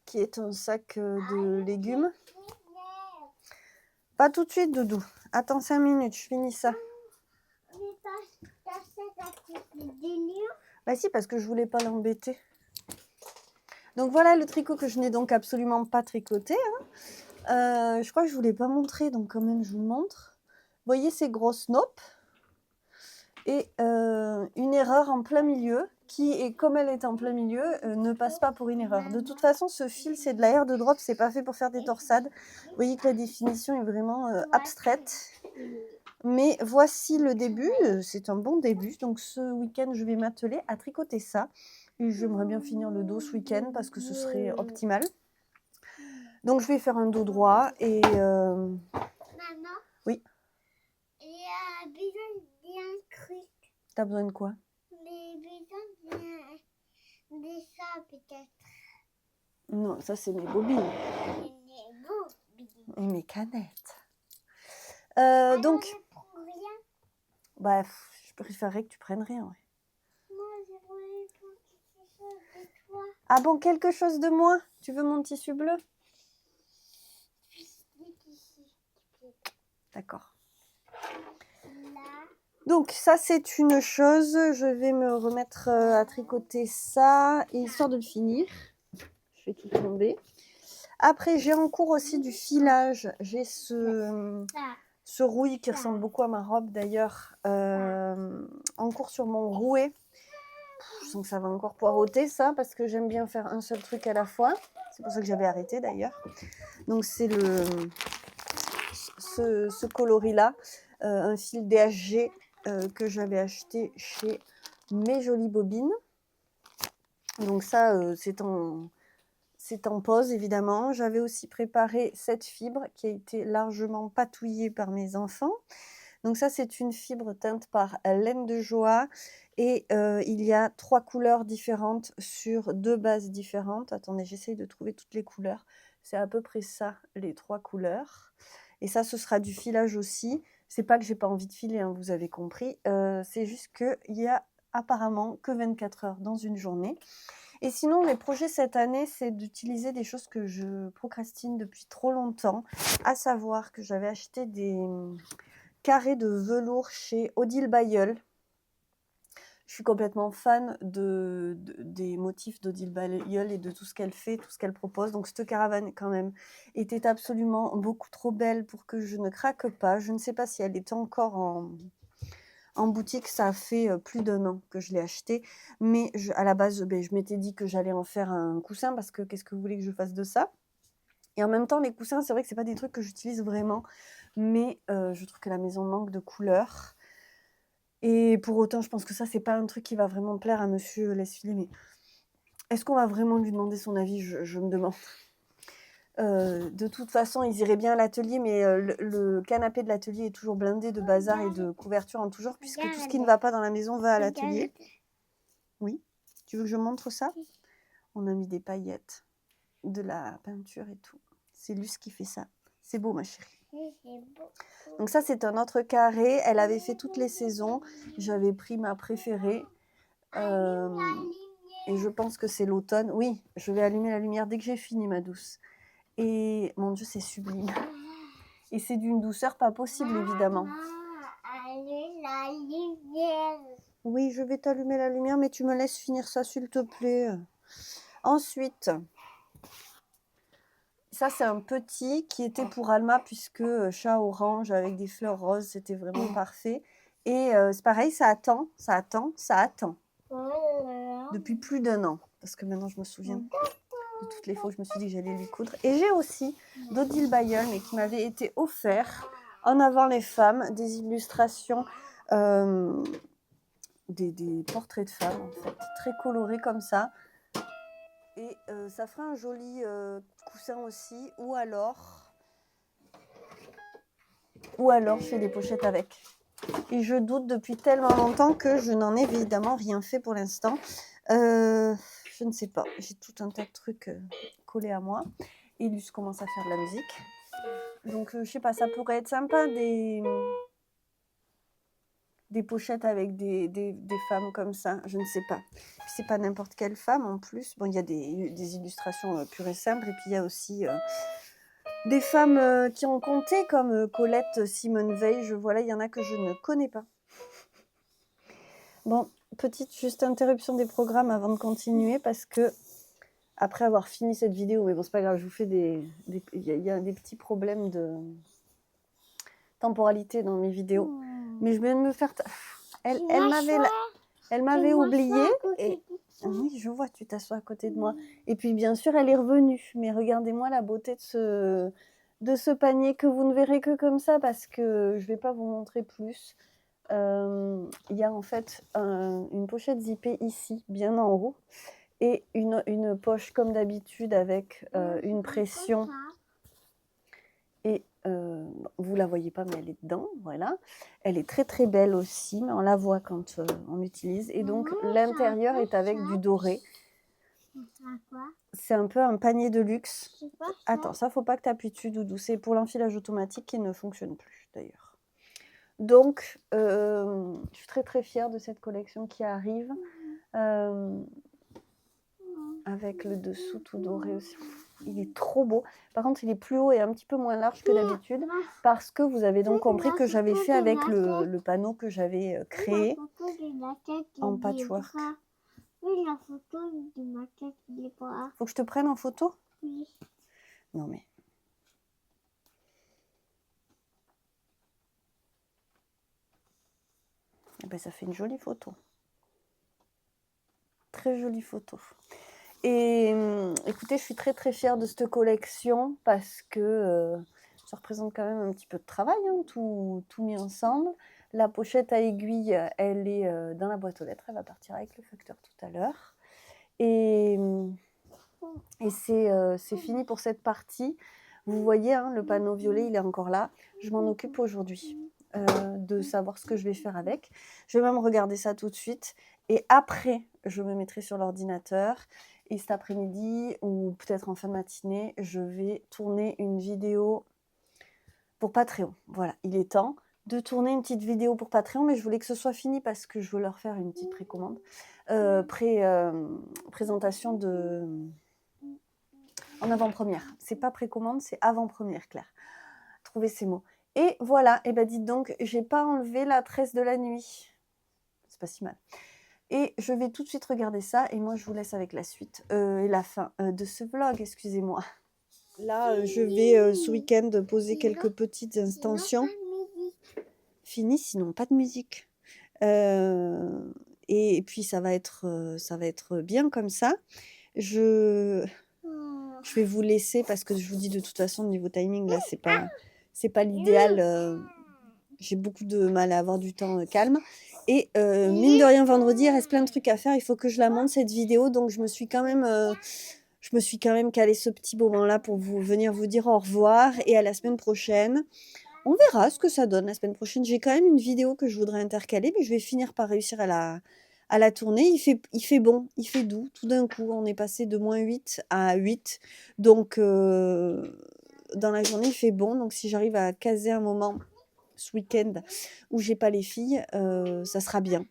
qui est un sac de légumes. Pas tout de suite, Doudou. Attends 5 minutes, je finis ça. Bah si, parce que je voulais pas l'embêter. Donc voilà le tricot que je n'ai donc absolument pas tricoté. Je crois que je ne vous l'ai pas montré, donc quand même je vous le montre. Vous voyez ces grosses nopes et une erreur en plein milieu qui, et comme elle est en plein milieu, ne passe pas pour une erreur. De toute façon, ce fil, c'est de la air de drop, c'est pas fait pour faire des torsades. Vous voyez que la définition est vraiment abstraite. Mais voici le début, c'est un bon début. Donc ce week-end, je vais m'atteler à tricoter ça. Et j'aimerais bien finir le dos ce week-end parce que ce serait optimal. Donc je vais faire un dos droit et... Maman, oui, il y a besoin d'un truc. t'as besoin de quoi? Mais besoin de ça peut-être. Non, ça c'est mes bobines Mais bon, et mes canettes. donc, je prends rien. Bah, je préférerais que tu prennes rien. Ouais. Moi, je voulais prendre quelque chose de toi. Ah bon, quelque chose de moi? Tu veux mon tissu bleu? D'accord. Donc ça c'est une chose, je vais me remettre à tricoter ça, et histoire de le finir, je vais tout tomber. Après j'ai en cours aussi du filage, j'ai ce rouille qui ressemble beaucoup à ma robe d'ailleurs, en cours sur mon rouet. Je sens que ça va encore poireauter ça, parce que j'aime bien faire un seul truc à la fois, c'est pour ça que j'avais arrêté d'ailleurs. Donc c'est ce coloris là, un fil DHG que j'avais acheté chez Mes Jolies Bobines. Donc ça, c'est en pause évidemment. J'avais aussi préparé cette fibre qui a été largement patouillée par mes enfants. Donc ça, c'est une fibre teinte par Laine de Joie. Et il y a 3 couleurs différentes sur 2 bases différentes. Attendez, j'essaye de trouver toutes les couleurs. C'est à peu près ça, les 3 couleurs. Et ça, ce sera du filage aussi. C'est pas que j'ai pas envie de filer, hein, vous avez compris. C'est juste qu'il y a apparemment que 24 heures dans une journée. Et sinon, mes projets cette année, c'est d'utiliser des choses que je procrastine depuis trop longtemps. À savoir que j'avais acheté des carrés de velours chez Odile Bailleul. Je suis complètement fan des motifs d'Odile Bailleul et de tout ce qu'elle fait, tout ce qu'elle propose. Donc cette caravane quand même était absolument beaucoup trop belle pour que je ne craque pas. Je ne sais pas si elle est encore en boutique, ça a fait plus d'1 an que je l'ai achetée. Mais à la base, je m'étais dit que j'allais en faire un coussin parce que qu'est-ce que vous voulez que je fasse de ça? Et en même temps, les coussins, c'est vrai que ce n'est pas des trucs que j'utilise vraiment. Mais je trouve que la maison manque de couleurs. Et pour autant, je pense que ça, c'est pas un truc qui va vraiment plaire à monsieur Laisse-Filer. Mais est-ce qu'on va vraiment lui demander son avis? Je me demande. De toute façon, ils iraient bien à l'atelier, mais le canapé de l'atelier est toujours blindé de bazar et de couverture en tout genre, puisque tout ce qui ne va pas dans la maison va à l'atelier. Oui, tu veux que je montre ça? On a mis des paillettes, de la peinture et tout. C'est Luce qui fait ça. C'est beau, ma chérie. Donc ça, c'est un autre carré. Elle avait fait toutes les saisons. J'avais pris ma préférée. Et je pense que c'est l'automne. Oui, je vais allumer la lumière dès que j'ai fini, ma douce. Et mon Dieu, c'est sublime. Et c'est d'une douceur pas possible, évidemment. Allume la lumière. Oui, je vais t'allumer la lumière, mais tu me laisses finir ça, s'il te plaît. Ensuite, ça, c'est un petit qui était pour Alma, puisque chat orange avec des fleurs roses, c'était vraiment parfait. Et c'est pareil, ça attend. Depuis plus d'1 an. Parce que maintenant, je me souviens. de toutes les fois où je me suis dit que j'allais lui coudre. Et j'ai aussi d'Odile Bayeul, mais qui m'avait été offert en avant les femmes, des illustrations, des portraits de femmes en fait, très colorés comme ça. Et ça fera un joli coussin aussi, ou alors je fais des pochettes avec. Et je doute depuis tellement longtemps que je n'en ai évidemment rien fait pour l'instant. Je ne sais pas, j'ai tout un tas de trucs collés à moi. Et Luce commence à faire de la musique. Donc je sais pas, ça pourrait être sympa des pochettes avec des femmes comme ça, je ne sais pas. Puis c'est pas n'importe quelle femme en plus. Bon, il y a des illustrations pures et simples, et puis il y a aussi des femmes qui ont compté, comme Colette, Simone Veil. Voilà, il y en a que je ne connais pas. Bon, petite juste interruption des programmes avant de continuer, parce que après avoir fini cette vidéo, mais bon, c'est pas grave, je vous fais il y a des petits problèmes de temporalité dans mes vidéos. Mais je viens de me faire... Elle m'avait oubliée. Et... Oui, je vois, tu t'assois à côté de moi. Et puis, bien sûr, elle est revenue. Mais regardez-moi la beauté de ce panier que vous ne verrez que comme ça, parce que je ne vais pas vous montrer plus. Il y a en fait une pochette zippée ici, bien en haut. Et une poche comme d'habitude avec une pression. Et vous la voyez pas, mais elle est dedans, voilà. Elle est très très belle aussi, mais on la voit quand on l'utilise. Et donc l'intérieur est avec du doré. C'est un peu un panier de luxe. Attends, ça faut pas que tu appuies dessus, Doudou. C'est pour l'enfilage automatique qui ne fonctionne plus d'ailleurs. Donc je suis très très fière de cette collection qui arrive. Avec le dessous tout doré aussi. Il est trop beau. Par contre, il est plus haut et un petit peu moins large que d'habitude, parce que vous avez donc compris que j'avais fait avec le panneau que j'avais créé en patchwork. Oui, la photo de ma tête, il est pas. Faut que je te prenne en photo? Oui. Non mais... Eh ben, ça fait une jolie photo. Très jolie photo. Et écoutez, je suis très très fière de cette collection, parce que ça représente quand même un petit peu de travail, hein, tout mis ensemble. La pochette à aiguille, elle est dans la boîte aux lettres, elle va partir avec le facteur tout à l'heure. Et c'est fini pour cette partie. Vous voyez, hein, le panneau violet, il est encore là. Je m'en occupe aujourd'hui de savoir ce que je vais faire avec. Je vais même regarder ça tout de suite. Et après, je me mettrai sur l'ordinateur. Et cet après-midi, ou peut-être en fin de matinée, je vais tourner une vidéo pour Patreon. Voilà, il est temps de tourner une petite vidéo pour Patreon, mais je voulais que ce soit fini parce que je veux leur faire une petite précommande. Présentation en avant-première. C'est pas précommande, c'est avant-première, Claire. Trouvez ces mots. Et voilà, et ben dites donc, j'ai pas enlevé la tresse de la nuit. C'est pas si mal. Et je vais tout de suite regarder ça, et moi je vous laisse avec la suite et la fin de ce vlog, excusez-moi. Là, je vais ce week-end poser quelques petites intentions. Fini, sinon pas de musique. Et puis ça va être bien comme ça. Je vais vous laisser, parce que je vous dis de toute façon, niveau timing, là, c'est pas l'idéal. J'ai beaucoup de mal à avoir du temps calme. Et mine de rien, vendredi, il reste plein de trucs à faire. Il faut que je la monte, cette vidéo. Donc, je me suis quand même calé ce petit moment-là pour venir vous dire au revoir. Et à la semaine prochaine. On verra ce que ça donne la semaine prochaine. J'ai quand même une vidéo que je voudrais intercaler, mais je vais finir par réussir à la tourner. Il fait bon, il fait doux. Tout d'un coup, on est passé de -8 à 8. Donc, dans la journée, il fait bon. Donc, si j'arrive à caser un moment ce week-end où j'ai pas les filles, ça sera bien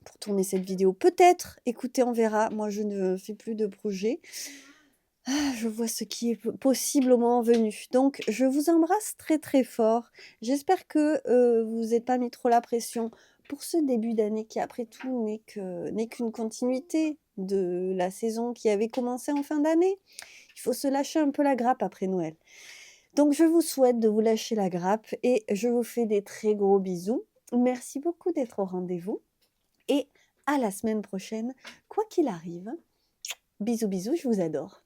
pour tourner cette vidéo. Peut-être, écoutez, on verra. Moi, je ne fais plus de projet. Je vois ce qui est possible au moment venu. Donc, je vous embrasse très très fort. J'espère que vous n'êtes pas mis trop la pression pour ce début d'année qui, après tout, n'est qu'une continuité de la saison qui avait commencé en fin d'année. Il faut se lâcher un peu la grappe après Noël. Donc, je vous souhaite de vous lâcher la grappe et je vous fais des très gros bisous. Merci beaucoup d'être au rendez-vous et à la semaine prochaine, quoi qu'il arrive. Bisous, bisous, je vous adore.